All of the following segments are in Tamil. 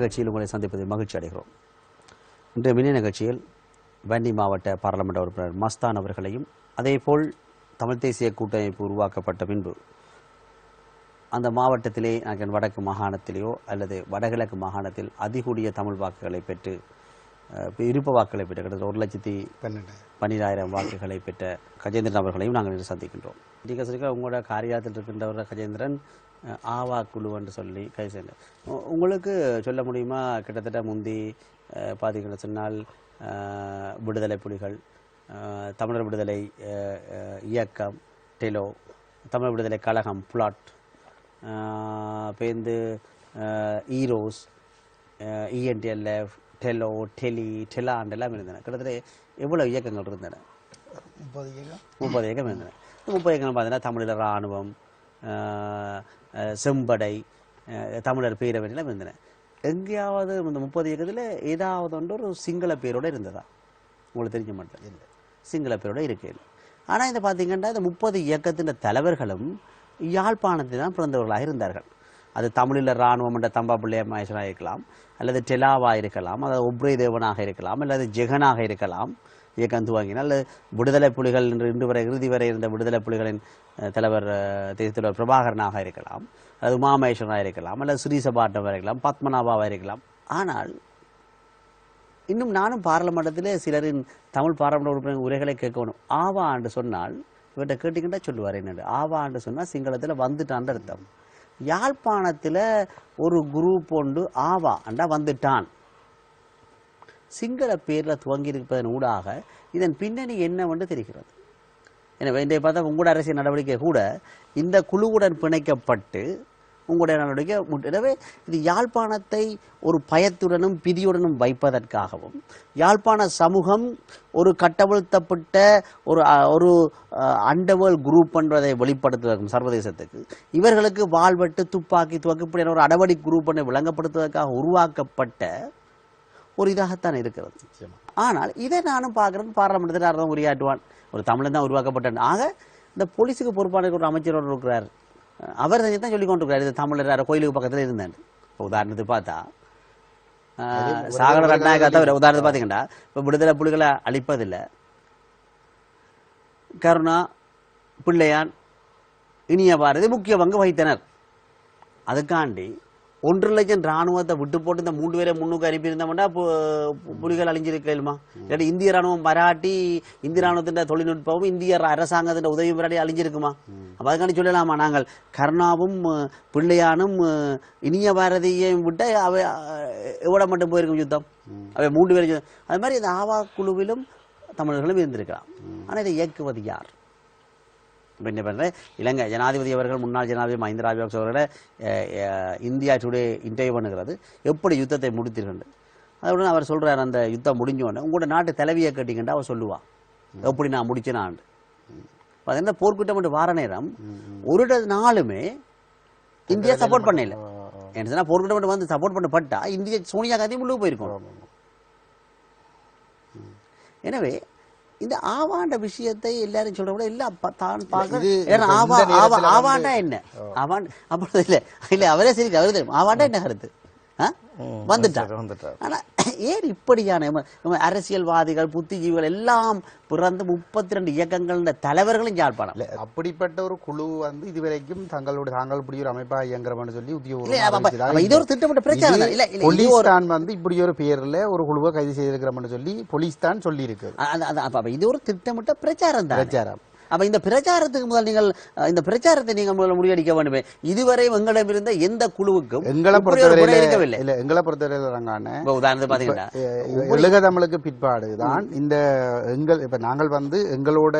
நிகழ்ச்சியில் உங்களை சந்திப்பதில் மகிழ்ச்சி அடைகிறோம். இன்றைய மினி நிகழ்ச்சியில் வன்னி மாவட்ட பாராளுமன்ற உறுப்பினர் மஸ்தான் அவர்களையும், அதேபோல் தமிழ் தேசிய கூட்டமைப்பு உருவாக்கப்பட்ட பின்பு அந்த மாவட்டத்திலே வடக்கு மாகாணத்திலேயோ அல்லது வடகிழக்கு மாகாணத்தில் அதிகூடிய தமிழ் வாக்குகளை பெற்று விருப்ப வாக்குகளை பெற்ற கிட்டத்தட்ட 1,12,000 வாக்குகளை பெற்ற கஜேந்திரன் அவர்களையும் நாங்கள் இன்று சந்திக்கின்றோம். உங்களோட காரியாலயத்தில் இருக்கின்றவர் கஜேந்திரன் ஆவா குழு என்று சொல்லி கை சேர்ந்தார். உங்களுக்கு சொல்ல முடியுமா, கிட்டத்தட்ட முந்தி பார்த்தீங்கன்னு சொன்னால் விடுதலை புலிகள், தமிழர் விடுதலை இயக்கம் டெலோ, தமிழர் விடுதலை கழகம் புலாட், பேருந்து ஈரோஸ், இஎன்டிஎல்எஃப், டெலோ, டெலி, டெலாண்ட் எல்லாம் இருந்தன. கிட்டத்தட்ட எவ்வளவு இயக்கங்கள் இருந்தன? 30 இயக்கம் இருந்தன. 30 இயக்கங்கள் பார்த்தீங்கன்னா தமிழர் இராணுவம், செம்படை, தமிழர் பேரவை எல்லாம் இருந்தன. எங்கேயாவது இந்த 30 இயக்கத்தில் ஏதாவது ஒன்று ஒரு சிங்கள பேரோட இருந்ததா? உங்களுக்கு தெரிஞ்ச மாட்டேன், இல்லை, சிங்கள பேரோட இருக்கையில். ஆனால் இந்த பார்த்தீங்கன்னா இந்த 30 இயக்கத்தின் தலைவர்களும் யாழ்ப்பாணத்தில் தான் பிறந்தவர்களாக இருந்தார்கள். அது தமிழில் இராணுவம் என்ற தம்பா பிள்ளைய மகேசனாக இருக்கலாம், அல்லது டெலாவாக இருக்கலாம், அதாவது ஒப்ரே தேவனாக இருக்கலாம், அல்லது ஜெகனாக இருக்கலாம் இயக்கம் துவங்கினால், அல்லது விடுதலை புலிகள் இன்று வரை இறுதி வரை இருந்த விடுதலை புலிகளின் தலைவர் தேசிய தலைவர் பிரபாகரனாக இருக்கலாம், அல்லது உமாமேஸ்வரனாக இருக்கலாம், அல்லது ஸ்ரீசபாட்டமாக இருக்கலாம், பத்மநாபாவாக இருக்கலாம். ஆனால் இன்னும் நானும் பாராளுமன்றத்திலே சிலரின் தமிழ் பாராளுமன்ற உறுப்பினர் உரைகளை கேட்கணும். ஆவா என்று சொன்னால் இவர்கிட்ட கேட்டிக்கிட்டா சொல்லுவார் என்னென்று. ஆவா என்று சொன்னால் சிங்களத்தில் வந்துட்டான் அர்த்தம். யாழ்ப்பாணத்தில் ஒரு குரூப் ஒன்று ஆவா அண்டா வந்துட்டான் சிங்கள பேரில் துவங்கி இருப்பதன் ஊடாக இதன் பின்னணி என்னவென்று தெரிகிறது. எனவே இன்றைய பார்த்தா உங்களுடைய அரசியல் நடவடிக்கை கூட இந்த குழுவுடன் பிணைக்கப்பட்டு உங்களுடைய நடவடிக்கை. எனவே இது யாழ்ப்பாணத்தை ஒரு பயத்துடனும் பிதியுடனும் வைப்பதற்காகவும், யாழ்ப்பாண சமூகம் ஒரு கட்டவிழ்த்தப்பட்ட ஒரு அண்டர்வேர்ல்ட் குரூப் என்பதை வெளிப்படுத்துவதற்கும் சர்வதேசத்துக்கு இவர்களுக்கு வாழ்வெட்டு துப்பாக்கி துவக்கப்படியான ஒரு அடவடி குரூப் ஒன்றை விளங்கப்படுத்துவதற்காக உருவாக்கப்பட்ட ஒரு இதாகத்தான் இருக்கிறது. ஆனால் இதை நானும் பார்க்குறேன், பாராளுமன்றத்தில் அர்த்தம் உரையாற்றுவான், ஒரு தமிழன் தான் உருவாக்கப்பட்டான். ஆக இந்த போலீஸுக்கு பொறுப்பான ஒரு அமைச்சரோடு இருக்கிறார், அவர் தான் சொல்லி கொண்டிருக்கிறார் இது தமிழர் கோயிலுக்கு பக்கத்தில் இருந்தேன். இப்போ உதாரணத்துக்கு பார்த்தா சாகர ரட்நாயகா தவிர உதாரணத்துக்கு பார்த்தீங்கன்னா இப்போ விடுதலை புலிகளை அழிப்பதில்லை, கருணா, பிள்ளையான், இனிய பாரதி முக்கிய பங்கு வகித்தனர். அதுக்காண்டி 1 லட்சம் இராணுவத்தை விட்டு போட்டு இந்த 3 பேரை முன்னுக்கு அனுப்பியிருந்தோம்னா புலிகள் அழிஞ்சிருக்கலுமா? இல்லாட்டி இந்திய ராணுவம் மராட்டி இந்திய ராணுவத்தின் தொழில்நுட்பமும் இந்திய அரசாங்கத்தின் உதவி மராட்டி அழிஞ்சிருக்குமா? அப்போ அதுக்காண்டி சொல்லலாமா நாங்கள் கருணாவும் பிள்ளையானும் இனிய பாரதியையும் விட்டு அவை எவ்வளோ மட்டும் போயிருக்கும் யுத்தம்? அவை 3 பேர் யுத்தம். அது மாதிரி இந்த ஆவா குழுவிலும் தமிழர்களும் இருந்திருக்கலாம். ஆனால் இதை இயக்குவது யார்? என்ன பண்ணுற இலங்கை ஜனாதிபதி அவர்கள், முன்னாள் ஜனாதிபதி மஹிந்த ராஜபக்ச அவர்களை இந்தியா டுடே இன்டர்வியூ பண்ணுகிறது, எப்படி யுத்தத்தை முடித்திருக்கின்ற. அதுடன் அவர் சொல்கிறார், அந்த யுத்தம் முடிஞ்சோடனே உங்களோட நாட்டு தலைவியை கேட்டிங்கன்னா அவர் சொல்லுவான் எப்படி நான் முடிச்சேனான்னு. பார்த்தீங்கன்னா போர்க்குற்றம் என்று வார நேரம் ஒரு நாளுமே இந்தியா சப்போர்ட் பண்ணல. என்ன சொன்னால் போர்க்குற்றம் வந்து சப்போர்ட் பண்ணப்பட்டா இந்தியா சோனியா காந்தி முழுக்க போயிருக்கோம். இல்லை இந்த ஆவாண்ட விஷயத்தை எல்லாரும் சொல்ற கூட இல்ல தான் பார்க்க ஆவாண்டா என்ன ஆவான் அப்படி இல்ல இல்ல அவரே சரி அவரு தெரியும் ஆவாண்டா என்ன கருத்து வந்துட்டார். ஆனா ஏன் இப்படியான அரசியல்வாதிகள் புத்திஜீவிகள் எல்லாம் பிறந்து 32 இயக்கங்கள் தலைவர்களும் யாழ்ப்பாணம் அப்படிப்பட்ட ஒரு குழு வந்து இதுவரைக்கும் தாங்கள் இப்படி ஒரு அமைப்பா இயங்குறோம்னு சொல்லி இது ஒரு திட்டமிட்ட பிரச்சாரம் இல்ல. போலீஸ் தான் வந்து இப்படி ஒரு பேர்ல ஒரு குழுவை கைது செய்திருக்கிறோம்னு சொல்லி போலீஸ் தான் சொல்லி இருக்கு. இது ஒரு திட்டமிட்ட பிரச்சாரம் தான். பிரச்சாரம். அப்ப இந்த பிரச்சாரத்துக்கு முதல் நீங்கள் இந்த பிரச்சாரத்தை நீங்கள் முதல்ல முறியடிக்க வேண்டுமே. இதுவரை எங்களிடம் இருந்த எந்த குழுவுக்கும் எங்களை பொறுத்தவரையில இல்ல, எங்களை பொறுத்தவரையில உதாரணத்துக்கு பாத்தீங்கன்னா உலக தமிழுக்கு பிற்பாடுதான் இந்த இப்ப நாங்கள் வந்து எங்களோட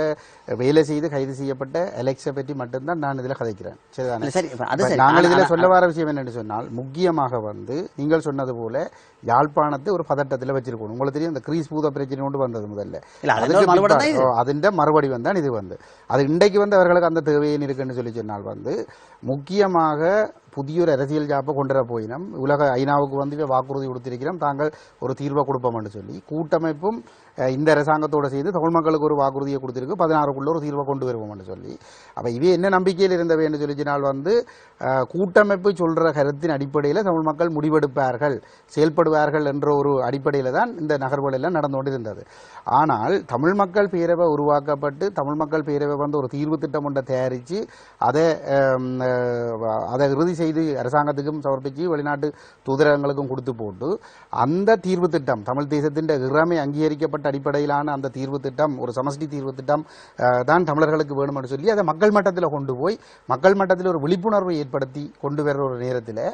வேலை செய்து கைது செய்யப்பட்ட அலெக்ஸை பற்றி மட்டும்தான் நான் இதுல கதைக்கிறேன். சரிதானே? நாங்கள் இதுல சொல்ல வர விஷயம் என்னன்னு சொன்னால், முக்கியமாக வந்து நீங்கள் சொன்னது போல யாழ்ப்பாணத்தை ஒரு பதட்டத்தில் வச்சிருக்கணும். உங்களுக்கு தெரியும் இந்த கிரீஸ் பூத பிரச்சனை கொண்டு வந்தது முதல்ல, அதிண்ட மறுபடியும் தான் இது வந்து அது இன்றைக்கு வந்து அவர்களுக்கு அந்த தேவையின் இருக்குன்னு சொல்லி சொன்னால் வந்து முக்கியமாக புதிய ஒரு அரசியல் ஜாப்பை கொண்டு வர போயினோம். உலக ஐநாவுக்கு வந்து வாக்குறுதி கொடுத்திருக்கிறோம், தாங்கள் ஒரு தீர்வை கொடுப்போம்னு சொல்லி. கூட்டமைப்பும் இந்த அரசாங்கத்தோடு சேர்ந்து தமிழ் மக்களுக்கு ஒரு வாக்குறுதியை கொடுத்திருக்கு, 16க்குள்ள ஒரு தீர்வை கொண்டு வருவோம்னு சொல்லி. அப்போ இவே என்ன நம்பிக்கையில் இருந்தவைன்னு சொல்லிச்சினால் வந்து கூட்டமைப்பு சொல்கிற கருத்தின் அடிப்படையில் தமிழ் மக்கள் முடிவெடுப்பார்கள், செயல்படுவார்கள் என்ற ஒரு அடிப்படையில் தான் இந்த நகர்வுகள் எல்லாம் நடந்து கொண்டிருந்தது. ஆனால் தமிழ் மக்கள் பேரவை உருவாக்கப்பட்டு தமிழ் மக்கள் பேரவை வந்து ஒரு தீர்வு திட்டம் ஒன்றை தயாரித்து அதை இறுதி செய்து அரசாங்கத்துக்கும் சமர்ப்பித்து வெளிநாட்டு தூதரகங்களுக்கும் கொடுத்து போட்டு அந்த தீர்வு திட்டம் தமிழ் தேசத்தின் இறமை அங்கீகரிக்கப்பட்ட அடிப்படையிலான அந்த தீர்வு திட்டம், ஒரு சமஷ்டி தீர்வு திட்டம் தான் தமிழர்களுக்கு வேணும் என்று சொல்லி அதை மக்கள் மட்டத்தில் கொண்டு போய் மக்கள் மட்டத்தில் ஒரு விழிப்புணர்வை ஏற்படுத்தி கொண்டு வர்ற ஒரு நேரத்தில்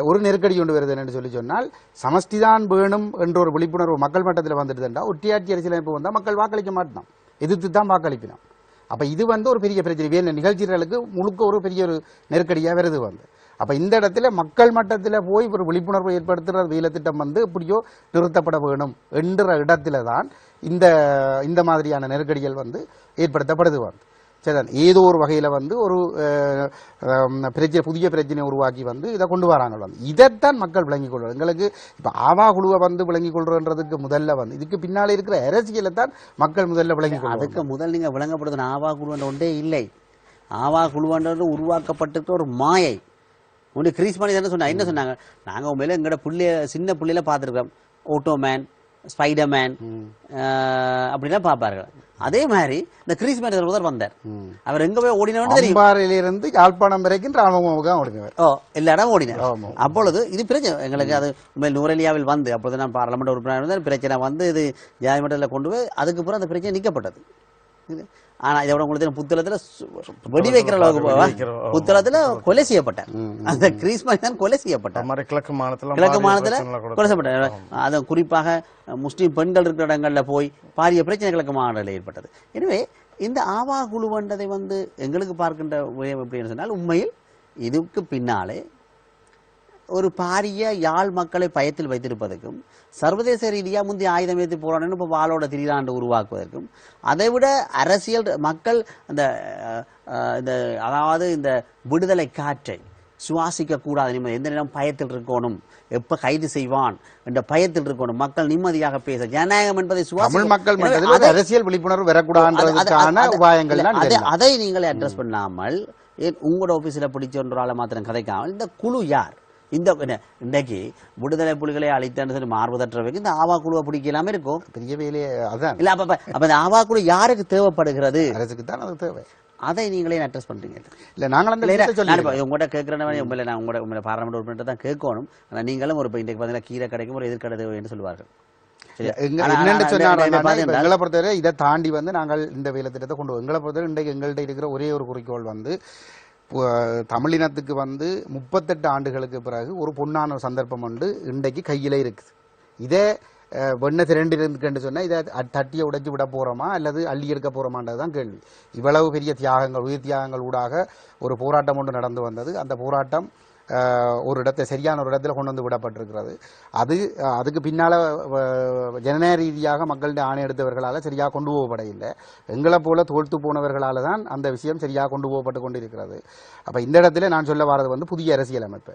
ஒரு நெருக்கடி கொண்டு வருது என்று சொல்லி சொன்னால், சமஷ்டி தான் வேணும் என்ற ஒரு விழிப்புணர்வு மக்கள் மட்டத்தில் வந்துட்டுதுண்டா ஒட்டியாட்சி அரசியலமைப்பு வந்தால் மக்கள் வாக்களிக்க மாட்டான், எதிர்த்து தான் வாக்களிப்பினான். அப்போ இது வந்து ஒரு பெரிய பிரச்சனை, வேறு நிகழ்ச்சிகளுக்கு முழுக்க ஒரு பெரிய ஒரு நெருக்கடியாக வருது வந்து. அப்போ இந்த இடத்துல மக்கள் மட்டத்தில் போய் ஒரு விழிப்புணர்வை ஏற்படுத்துகிற வேலை திட்டம் வந்து எப்படியோ நிறுத்தப்பட வேணும் என்ற இடத்துல தான் இந்த மாதிரியான நெருக்கடிகள் வந்து ஏற்படுத்தப்படுது வந்து. சரிதான், ஏதோ ஒரு வகையில் வந்து ஒரு பிரச்சனை, புதிய பிரச்சனையை உருவாக்கி வந்து இதை கொண்டு வராங்க வந்து. இதைத்தான் மக்கள் விளங்கிக் கொள்வது. எங்களுக்கு இப்போ ஆவா குழுவை வந்து விளங்கிக் கொள்றதுன்றதுக்கு முதல்ல வந்து இதுக்கு பின்னால் இருக்கிற அரசியலை தான் மக்கள் முதல்ல விளங்கிக் கொள்ளும். அதுக்கு முதல் நீங்கள் விளங்கப்படுது ஆவா குழுவன்ற ஒன்றே இல்லை. ஆவா குழுவன்றது உருவாக்கப்பட்டிருக்க ஒரு மாயை. உன்னை கிரீஸ் பண்ணி தானே சொன்னாங்க. என்ன சொன்னாங்க, நாங்கள் உண்மையில எங்களோட பிள்ளைய சின்ன பிள்ளையில பார்த்துருக்கோம், ஓட்டோமேன், ஸ்பைடர்மேன் அப்படிலாம் பார்ப்பார்கள். அதே மாதிரி இந்த கிரீஸ் மேன் ஒருத்தர் வந்தார், அவர் எங்க போய் ஓடினவன்னு தெரியும், இருந்து யாழ்ப்பாணம் வரைக்கும் ஓடினவர். எல்லா இடம் ஓடினார். அப்பொழுது இது பிரச்சனை எங்களுக்கு, அது உண்மையில் நூரலியாவில் வந்து அப்பொழுது நான் பார்லமெண்ட் உறுப்பினர் பிரச்சனை வந்து இது ஜாதி மட்டத்தில் கொண்டு போய் அதுக்கு பிறகு அந்த பிரச்சனை நீக்கப்பட்டது. ஆனா இதோட உங்களுக்கு புத்தளத்துல வெடி வைக்கிற அளவுக்கு புத்தளத்துல கொலை செய்யப்பட்டார். அந்த கிறிஸ்மஸ் தான் கொலை செய்யப்பட்டார். கிழக்கு மாநிலத்துல கொலை செய்யப்பட்டார். அது குறிப்பாக முஸ்லீம் பெண்கள் இருக்கிற இடங்கள்ல போய் பாரிய பிரச்சனை கிழக்கு மாநிலத்தில் ஏற்பட்டது. எனவே இந்த ஆவா குழுவண்டதை வந்து எங்களுக்கு பார்க்கின்ற விடயம் எப்படின்னு சொன்னால், உண்மையில் இதுக்கு பின்னாலே ஒரு பாரிய யாழ் மக்களை பயத்தில் வைத்திருப்பதற்கும், சர்வதேச ரீதியாக முந்தைய ஆயுதம் வைத்து போராடணும் இப்போ வாளோட திரிதாண்டு உருவாக்குவதற்கும், அதைவிட அரசியல் மக்கள் அந்த அதாவது இந்த விடுதலை காற்றை சுவாசிக்க கூடாது, எந்த நேரம் பயத்தில் இருக்கணும், எப்ப கைது செய்வான் என்ற பயத்தில் இருக்கணும், மக்கள் நிம்மதியாக பேச ஜனநாயகம் என்பதை மக்கள் அரசியல் விழிப்புணர்வு வரக்கூடாது. அதை நீங்களே அட்ரஸ் பண்ணாமல் உங்களோட ஆபீஸ்ல பிடிச்சொன்றால மாத்திரம் கதைக்காமல் இந்த குழு யார், இன்றைக்கு விடுதலை புலிகளை அழைத்தான்னு சொல்லி மார்பதற்றவைக்கு இந்த ஆவா குழுவை பிடிக்கலாமே இருக்கும். பெரிய வேலையே அதான் இல்ல. அப்ப இந்த ஆவா குழு யாருக்கு தேவைப்படுகிறது, அரசுக்கு தான் அது தேவை. அதை நீங்களே அட்ரஸ் பண்றீங்க. இல்ல நாங்கள் உங்கள்கிட்ட கேட்கறேன், உங்களை நான் உங்களோட பாராளுமன்ற உறுப்பினர் தான் கேட்கணும். ஆனா நீங்களும் ஒரு இன்றைக்கு பார்த்தீங்கன்னா கீரை கிடைக்கும் ஒரு எதிர்கடை தேவை என்று சொல்லுவார்கள். எங்களை பொறுத்தவரை இதை தாண்டி வந்து நாங்கள் இந்த வேலை திட்டத்தை கொண்டு வரோம். எங்களை பொறுத்தவரை இன்றைக்கு எங்கள்கிட்ட இருக்கிற ஒரே ஒரு குறிக்கோள் வந்து தமிழினத்துக்கு வந்து 38 ஆண்டுகளுக்கு பிறகு ஒரு பொன்னான சந்தர்ப்பம் வந்து இன்றைக்கு கையில் இருக்குது. இதே வெண்ண திரண்டு இருக்குன்னு சொன்னால் இதை தட்டியை உடைச்சி விட போகிறோமா அல்லது அள்ளி எடுக்க போகிறோமான்றது தான் கேள்வி. இவ்வளவு பெரிய தியாகங்கள், உயிர் தியாகங்கள் ஊடாக ஒரு போராட்டம் ஒன்று நடந்து வந்தது. அந்த போராட்டம் ஒரு இடத்தை சரியான ஒரு இடத்துல கொண்டு வந்து விடப்பட்டிருக்கிறது. அதுக்கு பின்னால் ஜனநாயக ரீதியாக மக்கள்கிட்ட ஆணை எடுத்தவர்களால் சரியாக கொண்டு போகப்பட இல்லை. எங்களை போல தோல்த்து போனவர்களால் தான் அந்த விஷயம் சரியாக கொண்டு போகப்பட்டு கொண்டு இருக்கிறது. அப்போ இந்த இடத்துல நான் சொல்ல வரது வந்து புதிய அரசியலமைப்பு.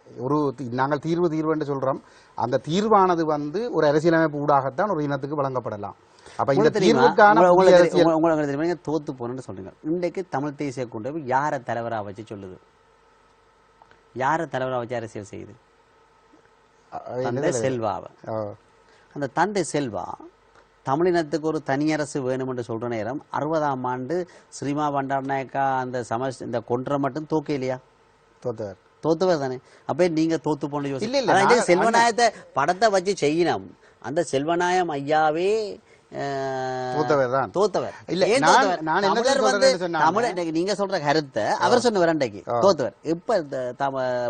நாங்கள் தீர்வு என்று சொல்கிறோம். அந்த தீர்வானது வந்து ஒரு அரசியலமைப்பு ஊடாகத்தான் ஒரு இனத்துக்கு வழங்கப்படலாம். அப்ப இந்த தீர்வுக்கான தோத்து போனேன்னு சொல்றீங்க. இன்றைக்கு தமிழ் தேசிய கூட்டமைப்பு யாரை தலைவராக வச்சு சொல்லுது, யாரை தலைவராக வச்சு அரசியல் செய்யுது? தந்தை செல்வாவை. அந்த தந்தை செல்வா தமிழினத்துக்கு ஒரு தனியரசு வேணும் என்று சொல்ற நேரம் 60ஆம் ஆண்டு ஸ்ரீமா பண்டாரநாயக்கா அந்த இந்த கொன்ற மட்டும் தோக்க இல்லையா? தோத்துவர் தானே. அப்ப நீங்க தோத்து போன யோசிச்சு செல்வநாயகத்தை படத்தை வச்சு செய்யணும். அந்த செல்வநாயம் ஐயாவே தோத்தவர். நீங்க சொல்ற கருத்தை அவர் சொன்னவர் அன்றைக்கு தோத்தவர். இப்ப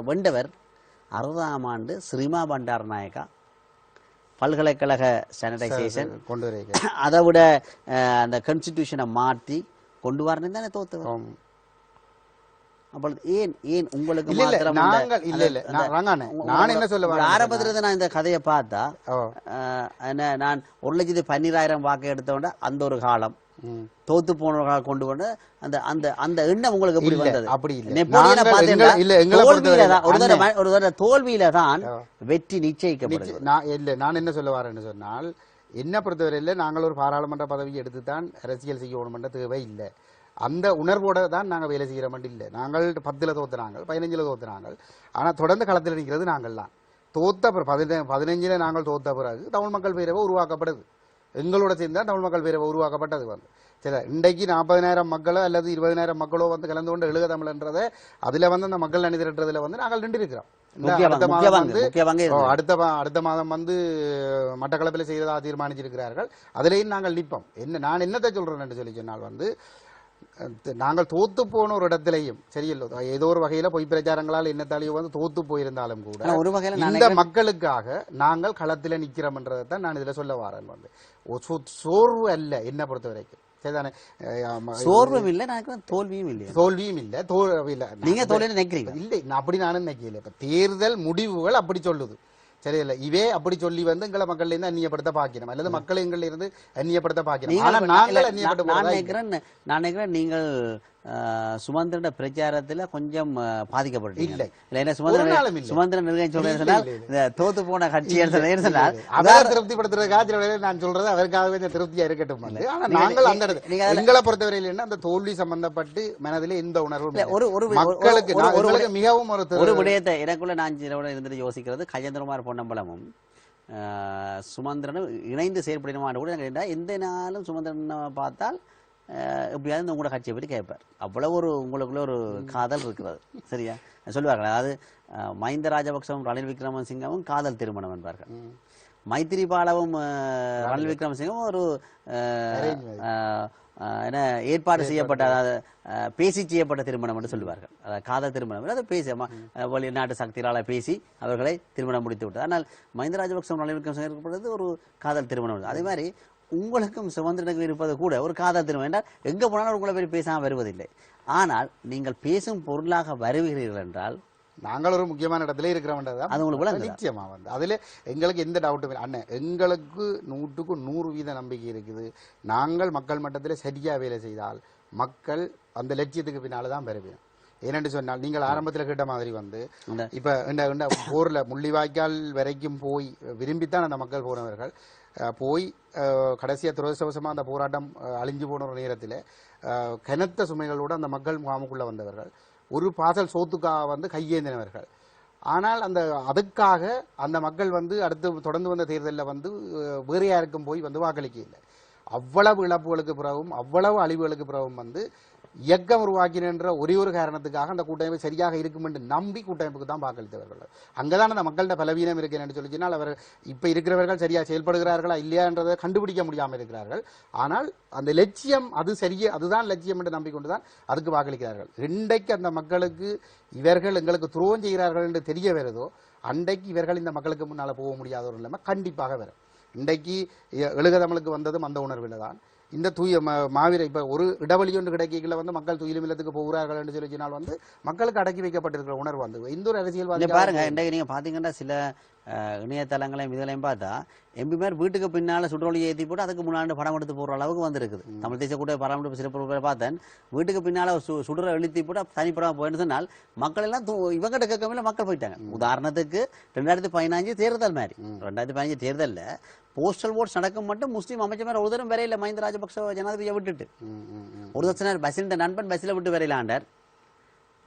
வெண்டவர் 60ஆம் ஆண்டு ஸ்ரீமா பண்டாரநாயக்கா பல்கலைக்கழக ஸ்டாண்டர்டைசேஷன் கொண்டு வர, அதை விட அந்த கான்ஸ்டிடியூஷனை மாற்றி கொண்டு வரணும் தானே தோத்தவர். உங்களுக்கு ஆரம்பத்துல நான் இந்த கதையை பார்த்தா நான் 1,12,000 வாக்கு எடுத்தவன அந்த ஒரு காலம், தோத்து போனவர்களால் கொண்டு வந்த அந்த அந்த அந்த எண்ணம் உங்களுக்கு எப்படி வந்தது? அப்படி இல்ல. நெப்போலியனை பார்த்தீங்கன்னா ஒரு தடவை தோல்வியில தான் வெற்றி நிச்சயிக்கப்படுது. நான் என்ன சொல்ல வரேன்னு சொன்னால், என்ன பொறுத்தவரையில் நாங்கள் ஒரு பாராளுமன்ற பதவியை எடுத்து தான் அரசியல் செய்யணும்ன்ற தேவை இல்லை. அந்த உணர்வோட தான் நாங்கள் வேலை செய்கிற மட்டும் இல்லை. நாங்கள் 10ல் தோத்துனாங்க, 15ல் தோத்துனாங்க. ஆனால் தொடர்ந்து களத்தில் நிற்கிறது நாங்கள் தான். தோத்த 15ல் நாங்கள் தோத்த பிறகு தமிழ் மக்கள் பேரவை உருவாக்கப்படுது. எங்களோட சேர்ந்து தான் தமிழ் மக்கள் பேரவை உருவாக்கப்பட்டது வந்து. சரி, இன்றைக்கு 40,000 மக்களோ அல்லது 20,000 மக்களோ வந்து கலந்து கொண்டு எழுக தமிழ்ன்றதை அதில் வந்து அந்த மக்கள் அணி திரட்டுறதுல வந்து நாங்கள் நின்று இருக்கிறோம். அடுத்த மாதம் வந்து மட்டக்களப்பில் செய்யறதா தீர்மானிச்சிருக்கிறார்கள். அதிலேயும் நாங்கள் நிற்போம். நான் என்னத்தை சொல்றேன் என்று சொல்லி சொன்னால் வந்து, நாங்கள் தோத்து போன ஒரு இடத்திலையும் சரியில்லை, ஏதோ ஒரு வகையில பொய் பிரச்சாரங்களால் என்னத்தாலேயோ வந்து தோத்து போயிருந்தாலும் கூட ஒரு வகையில இந்த மக்களுக்காக நாங்கள் களத்தில் நிற்கிறோம்ன்றதை தான் நான் இதுல சொல்ல வரேன். வந்து சோர்வு அல்ல என்ன பொறுத்த வரைக்கும். சரிதானே? சோர்வும் இல்லை, தோல்வியும் இல்லை. தோல்வியும் இல்லை, தோல்வி நீங்க தோல்வி நினைக்கிறீங்க இல்லை. அப்படி நானும் நினைக்கல. இப்ப தேர்தல் முடிவுகள் அப்படி சொல்லுது. சரியில்லை, இவே அப்படி சொல்லி வந்து எங்களை மக்கள்ல இருந்து அந்நியப்படுத்த பாக்கணும், அல்லது மக்கள் எங்கள்ல இருந்து அந்நியப்படுத்த பாக்கணும். ஆனா நாங்கள் நான் நினைக்கிறேன் நீங்கள் சுமந்திரன் பிரச்சாரத்துல கொஞ்சம் பாதிக்கப்பட்டு இல்லை. சுமந்திரன் தோத்து போன கட்சி திருப்திப்படுத்துறதுக்காக நான் சொல்றது அவருக்காக கொஞ்சம் திருப்தியா இருக்கட்டும். ஆனா நாங்கள் அந்த எங்களை பொறுத்தவரையில் என்ன, அந்த தோல்வி சம்பந்தப்பட்டு மனதிலே எந்த உணர்வும் மக்களுக்கு மிகவும் ஒரு விடயத்தை எனக்குள்ள நான் இருந்துட்டு யோசிக்கிறது, கஜேந்திரகுமார் பொன்னம்பலமும் சுமந்திரனும் இணைந்து செயல்படணுமான்னு கூட எந்த நாளும் சுமந்திரனை பார்த்தால் எப்படியாவது உங்களோட கட்சியை பற்றி கேட்பார். அவ்வளவு ஒரு உங்களுக்குள்ள ஒரு காதல் இருக்கிறது. சரியா சொல்லுவார்கள். அதாவது மஹிந்த ராஜபக்சவும் ரணில் விக்ரமசிங்கவும் காதல் திருமணம் என்பார்கள். மைத்திரிபாலவும் ரணில் விக்ரமசிங்கவும் ஒரு என்ன ஏற்பாடு செய்யப்பட்ட, அதாவது பேசி செய்யப்பட்ட திருமணம் என்று சொல்லுவார்கள். அதாவது காதல் திருமணம், அதை பேசி வெளிநாட்டு சக்திகளால் பேசி அவர்களை திருமணம் முடித்து விட்டது. ஆனால் மஹிந்த ராஜபக்சவும் ரணில் விக்ரமசிங்கம் ஏற்பட்டது ஒரு காதல் திருமணம். அதே மாதிரி உங்களுக்கும் சுமந்திரனுக்கும் இருப்பது கூட ஒரு காதல் திருமணம் என்றால் எங்க போனாலும் உங்களை பேர் பேசாமல் வருவதில்லை. ஆனால் நீங்கள் பேசும் பொருளாக வருவீர்கள் என்றால் நாங்கள் ஒரு முக்கியமான இடத்துல இருக்கிறோம்ன்றதான் அது உங்களுக்கு நிச்சயமா வந்து அதுல எங்களுக்கு எந்த டவுட்டும் இல்லை. அண்ணன், எங்களுக்கு 100% நம்பிக்கை இருக்குது. நாங்கள் மக்கள் மட்டத்தில் சரியா வேலை செய்தால் மக்கள் அந்த லட்சியத்துக்கு பின்னால்தான் பெறுவேன். ஏனென்று சொன்னால், நீங்கள் ஆரம்பத்தில் கேட்ட மாதிரி வந்து இப்ப இந்த போர்ல முள்ளிவாய்க்கால் வரைக்கும் போய் விரும்பித்தான் அந்த மக்கள் போனவர்கள் போய் கடைசியாக துரதிர்ஷ்டவசமாக அந்த போராட்டம் அழிஞ்சு போன ஒரு நேரத்தில் கனத்த சுமைகளோடு அந்த மக்கள் முகாமுக்குள்ளே வந்தவர்கள், ஒரு பாசல் சோத்துக்காக வந்து கையேந்தினவர்கள். ஆனால் அதுக்காக அந்த மக்கள் வந்து அடுத்து தொடர்ந்து வந்த தேர்தலில் வந்து வேறு யாருக்கும் போய் வந்து வாக்களிக்க இல்லை. அவ்வளவு இழப்புகளுக்கு பிறகும் அவ்வளவு அழிவுகளுக்கு பிறகும் வந்து இயக்கம் உருவாக்கின ஒரே ஒரு காரணத்துக்காக அந்த கூட்டமைப்பு சரியாக இருக்கும் என்று நம்பி கூட்டமைப்புக்கு தான் வாக்களித்தவர்கள். அங்கதான் அந்த மக்கள்கிட்ட பலவீனம் இருக்கு என்று சொல்லிச்சுனால், அவர் இப்ப இருக்கிறவர்கள் சரியா செயல்படுகிறார்களா இல்லையா என்றதை கண்டுபிடிக்க முடியாமல் இருக்கிறார்கள். ஆனால் அந்த லட்சியம் அது சரியே, அதுதான் லட்சியம் என்று நம்பிக்கொண்டுதான் அதுக்கு வாக்களிக்கிறார்கள். இன்றைக்கு அந்த மக்களுக்கு இவர்கள் எங்களுக்கு துரோகம் செய்கிறார்கள் என்று தெரிய வருதோ, அன்றைக்கு இவர்கள் இந்த மக்களுக்கு முன்னால போக முடியாத ஒரு நிலைமை கண்டிப்பாக வரும். இன்றைக்கு எழுக தமிழுக்கு வந்ததும் அந்த உணர்வில் தான். இந்த தூய மாவீர இப்ப ஒரு இடைவெளி ஒன்று கிடைக்கல வந்து மக்கள் துயிலும் இல்லத்துக்கு போகிறார்கள் என்று சொல்லிச்சினால் வந்து மக்களுக்கு அடக்கி வைக்கப்பட்டிருக்கிற உணர்வு வந்து இந்த ஒரு அரசியல்வாதி பாருங்க. இன்றைக்கு நீங்க பாத்தீங்கன்னா சில இணையதளங்களையும் இதுகளையும் பார்த்தா எம்பிமார் வீட்டுக்கு பின்னால சுற்றொலி ஏற்றி போட்டு அதுக்கு முன்னாடி படம் எடுத்து போடுற அளவுக்கு வந்துருக்குது. தமிழ் தேசிய கூட பராமரிப்பு சிறப்பு பார்த்தேன், வீட்டுக்கு பின்னால சுடுற எழுத்தி போட்டு தனிப்படம் போயின்னு சொன்னால் மக்கள் எல்லாம் இவங்கிட்ட கேட்கவே மக்கள் போயிட்டாங்க. உதாரணத்துக்கு 2015 தேர்தல் மாதிரி, 2015 தேர்தலில் போஸ்டல் ஓட்ஸ் நடக்கும் மட்டும் முஸ்லீம் அமைச்சர் ஒரு தரம் வரையில மஹிந்த ராஜபக்ச ஜனாதிபதியை விட்டுட்டு ஒரு தட்சணர் பஸ்ஸின் நண்பன் பஸ்ஸில் விட்டு வரையிலாண்டார்.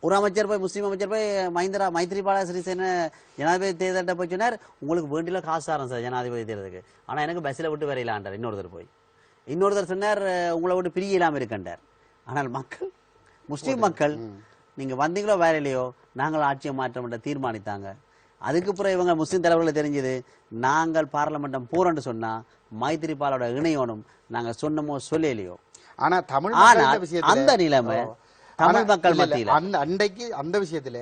ஒரு அமைச்சர் போய் முஸ்லீம் அமைச்சர் போய் மைத்திரிபால சிறிசேன ஜனாதிபதி தேர்தல்கிட்ட போய் சொன்னார், உங்களுக்கு வேண்டிய காசு தரேன் சார் ஜனாதிபதி தேர்தலுக்கு, ஆனால் எனக்கு பஸ்ஸில் விட்டு வரையிலாண்டார். இன்னொருத்தர் போய் இன்னொருத்தர் சொன்னார், உங்களை விட்டு பிரிய இல்லாமல் இருக்கின்றார். ஆனால் மக்கள், முஸ்லீம் மக்கள், நீங்க வந்தீங்களோ வேற இல்லையோ நாங்கள் ஆட்சியை மாற்றம் தீர்மானித்தாங்க. அதுக்கு பிறகு இவங்க முஸ்லீம் தலைவர்களை தெரிஞ்சது, நாங்கள் பார்லமெண்டம் போறோம்னு சொன்னா மைத்திரிபாலோட இணையோனும் நாங்க சொன்னமோ சொல்லலையோ. ஆனா தமிழ் அந்த நிலைமை தமிழ் மக்கள் மத்தியில் அன்றைக்கு அந்த விஷயத்துல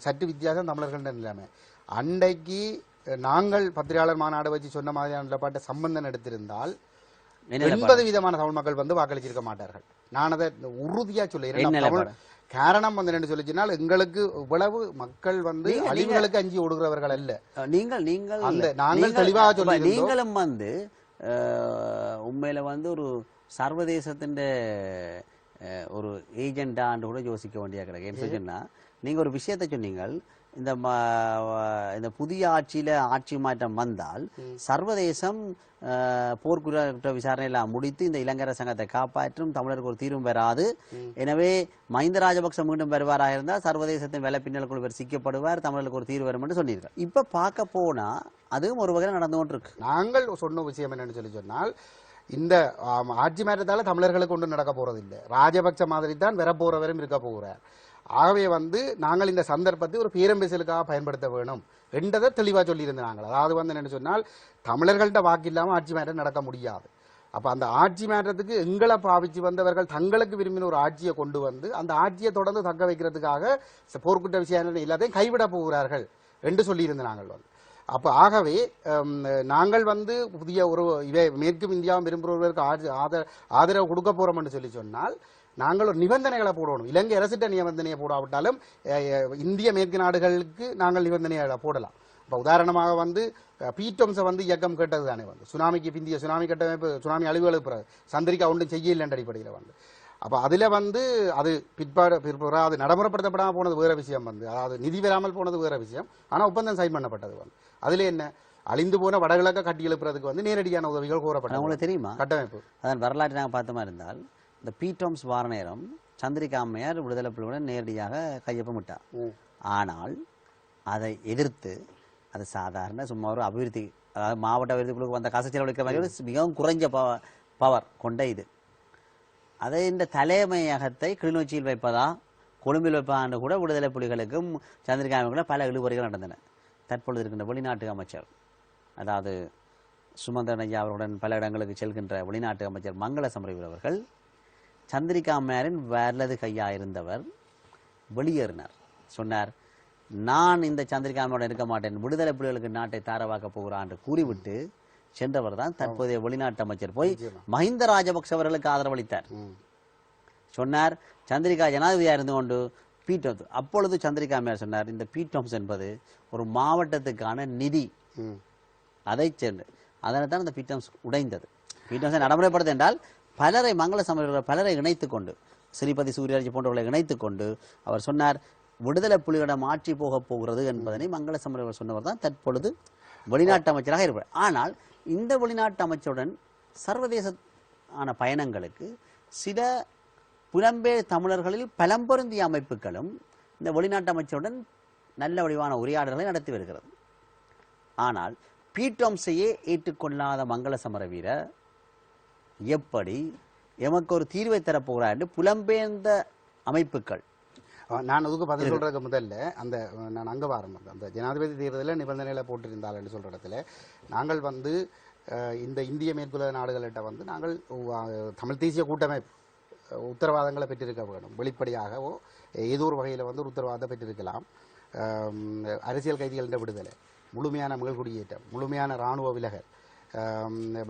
சற்று வித்தியாசம் தமிழர்கள் நிலைமை. அன்றைக்கு நாங்கள் பத்திரிகையாளர் மாநாடு வச்சு சொன்ன மாதிரியான பாட்ட சம்பந்தம் எடுத்திருந்தால் 80% தமிழ் மக்கள் வந்து வாக்களிச்சிருக்க மாட்டார்கள். நான் அதை உறுதியா சொல்லுறேன். காரணம் வந்து என்ன சொல்லிச்சுனால், எங்களுக்கு இவ்வளவு மக்கள் வந்து அழிவுகளுக்கு அஞ்சி ஓடுகிறவர்கள் அல்ல. நாங்கள் தெளிவாக சொல்லி நீங்களும் வந்து உண்மையில வந்து ஒரு சர்வதேசத்தின் ஒரு ஏஜெண்டான்னு கூட யோசிக்க வேண்டிய கிடையாது. என்ன சொன்னா நீங்க ஒரு விஷயத்தை சொன்னீங்கள், இந்த புதிய ஆட்சி மாற்றம் வந்தால் சர்வதேசம் போர்க்குற்ற விசாரணையெல்லாம் முடித்து இந்த இலங்கை சங்கத்தை காப்பாற்றும், தமிழருக்கு ஒரு தீர்வும் வராது. எனவே மஹிந்த ராஜபக்ச மீண்டும் வருவாராக இருந்தால் சர்வதேசத்தின் வேலை பின்னலுக்குள் இவர் சிக்கப்படுவார், தமிழருக்கு ஒரு தீர்வு வரும் என்று சொன்னீர்கள். இப்ப பார்க்க போனா அதுவும் ஒரு வகையில் நடந்து கொண்டிருக்கு. நாங்கள் சொன்ன விஷயம் என்னன்னு சொன்னால், இந்த ஆட்சி மாற்றத்தால தமிழர்களுக்கு ஒன்றும் நடக்க போறது இல்லை. ராஜபக்ச மாதிரி தான் வரப்போறவரும் இருக்க போகிறார். ஆகவே நாங்கள் இந்த சந்தர்ப்பத்தை ஒரு பேரம்பேசலுக்காக பயன்படுத்த வேணும் என்றதை தெளிவாக சொல்லியிருந்தாங்க. அதாவது என்னன்னு சொன்னால், தமிழர்கள்ட்ட வாக்கு இல்லாமல் ஆட்சி மாற்றம் நடக்க முடியாது. அப்ப அந்த ஆட்சி மாற்றத்துக்கு எங்களை பாவிச்சு வந்தவர்கள் தங்களுக்கு விரும்பின ஒரு ஆட்சியை கொண்டு வந்து அந்த ஆட்சியை தொடர்ந்து தக்க வைக்கிறதுக்காக போர்க்குற்ற விசாரணை எல்லாத்தையும் கைவிட போகிறார்கள் என்று சொல்லியிருந்தாங்க. அப்ப ஆகவே நாங்கள் புதிய ஒரு மேற்கும் இந்தியாவும் விரும்புகிறவர்களுக்கு ஆதரவு கொடுக்க போறோம் என்று சொன்னால் நாங்கள் ஒரு நிபந்தனைகளை போடணும். இலங்கை அரசிட்ட நிபந்தனையை போடாவிட்டாலும் இந்திய மேற்கு நாடுகளுக்கு நாங்கள் நிபந்தனைகளை போடலாம். இப்போ உதாரணமாக பீட்டம்ஸை இயக்கம் கேட்டது தானே சுனாமிக்கு பிந்திய சுனாமி கட்டமைப்பு, சுனாமி அழிவுகளுக்கு பிறகு சந்திரிக்கா ஒன்றும் செய்யல என்ற அடிப்படையில் அப்போ அதில் அது பிற்பாடு அது நடைமுறைப்படுத்தப்படாமல் போனது வேற விஷயம். அதாவது நிதி வராமல் போனது வேற விஷயம். ஆனால் ஒப்பந்தம் சைன் பண்ணப்பட்டது அதில் என்ன அழிந்து போன வடகிழக்க கட்டி எழுப்புறதுக்கு நேரடியான உதவிகள் கோரப்பட்டது. உங்களுக்கு தெரியுமா கட்டமைப்பு? அதன் வரலாற்று நாங்கள் பார்த்தோமா இருந்தால் இந்த பீட்டோம்ஸ் வார நேரம் சந்திரிகா அம்மையார் விடுதலை புலிகளுடன் நேரடியாக கையொப்பமிட்டார். ஆனால் அதை எதிர்த்து அது சாதாரண சும்மா ஒரு அபிவிருத்தி, அதாவது மாவட்ட அபிவிருத்தி குழுக்கு வந்த காசு செலவழிக்கிற மாதிரி மிகவும் குறைஞ்ச பவர் கொண்ட இது. அதை இந்த தலைமையகத்தை கிளிநொச்சியில் வைப்பதா கொழும்பில் வைப்பதான்னு கூட விடுதலை புலிகளுக்கும் சந்திரிகா அம்மையாருக்கும் பல இழுபறிகள் நடந்தன. தற்பொழுது இருக்கின்ற வெளிநாட்டு அமைச்சர், அதாவது சுமந்திரன் ஐயா அவருடன் பல இடங்களுக்கு செல்கின்ற வெளிநாட்டு அமைச்சர் மங்கள சமரவீர அவர்கள் சந்திரிகா அம்மையாரின் வலது கையா இருந்தவர் வெளியேறினார். சொன்னார், நான் இந்த சந்திரிகா அம்மையோட இருக்க மாட்டேன், விடுதலை புலிகளுக்கு நாட்டை தாரவாக்க போகிறான் என்று கூறிவிட்டு சென்றவர் தான் தற்போதைய வெளிநாட்டு அமைச்சர் போய் மஹிந்த ராஜபக்ச அவர்களுக்கு ஆதரவளித்தார். சொன்னார், சந்திரிகா ஜனாதிபதியா இருந்து கொண்டு பீட்டம்ஸ், அப்பொழுது சந்திரிகா அம்மையார் சொன்னார், இந்த பீட்டம்ஸ் என்பது ஒரு மாவட்டத்துக்கான நிதி, அதை சேர்ந்து அதனை தான் இந்த பீட்டம்ஸ் உடைந்தது. பீட்டம்ஸை நடைமுறைப்படுத்த என்றால் பலரை மங்கள சமரவீரர் பலரை இணைத்துக் கொண்டு, ஸ்ரீபதி சூரியராஜ் போன்றவர்களை இணைத்துக் கொண்டு அவர் சொன்னார், விடுதலை புலிகளிடம் ஆட்சி போக போகிறது என்பதனை மங்கள சமரவீரர் சொன்னவர் தான் தற்பொழுது வெளிநாட்டு அமைச்சராக இருப்பார். ஆனால் இந்த வெளிநாட்டு அமைச்சருடன் சர்வதேச பயணங்களுக்கு சில புலம்பெயர் தமிழர்களில் பலம்பொருந்திய அமைப்புகளும் இந்த வெளிநாட்டு அமைச்சருடன் நல்ல வடிவான உரையாடல்களை நடத்தி வருகிறது. ஆனால் பீட்டம்ஸையே ஏற்றுக்கொள்ளாத மங்கள சமரவீர எப்படி எமக்கு ஒரு தீர்வை தரப்போகிறார் என்று புலம்பெயர்ந்த அமைப்புகள். நான் அதுக்கு பதில் சொல்றதுக்கு முதல்ல நான் அங்கே வாரம் அந்த ஜனாதிபதி தேர்தலில் நிபந்தனைகளை போட்டிருந்தால் என்று சொல்ற இடத்துல நாங்கள் இந்த இந்திய மேற்குலக நாடுகள்கிட்ட நாங்கள் தமிழ் தேசிய கூட்டமைப்பு உத்தரவாதங்களை பெற்றிருக்க வேண்டும். வெளிப்படையாகவோ ஏதோ ஒரு வகையில் ஒரு உத்தரவாதம் பெற்றிருக்கலாம். அரசியல் கைதிகளின் விடுதலை, முழுமையான மீள்குடியேற்றம், முழுமையான இராணுவ விலகல்,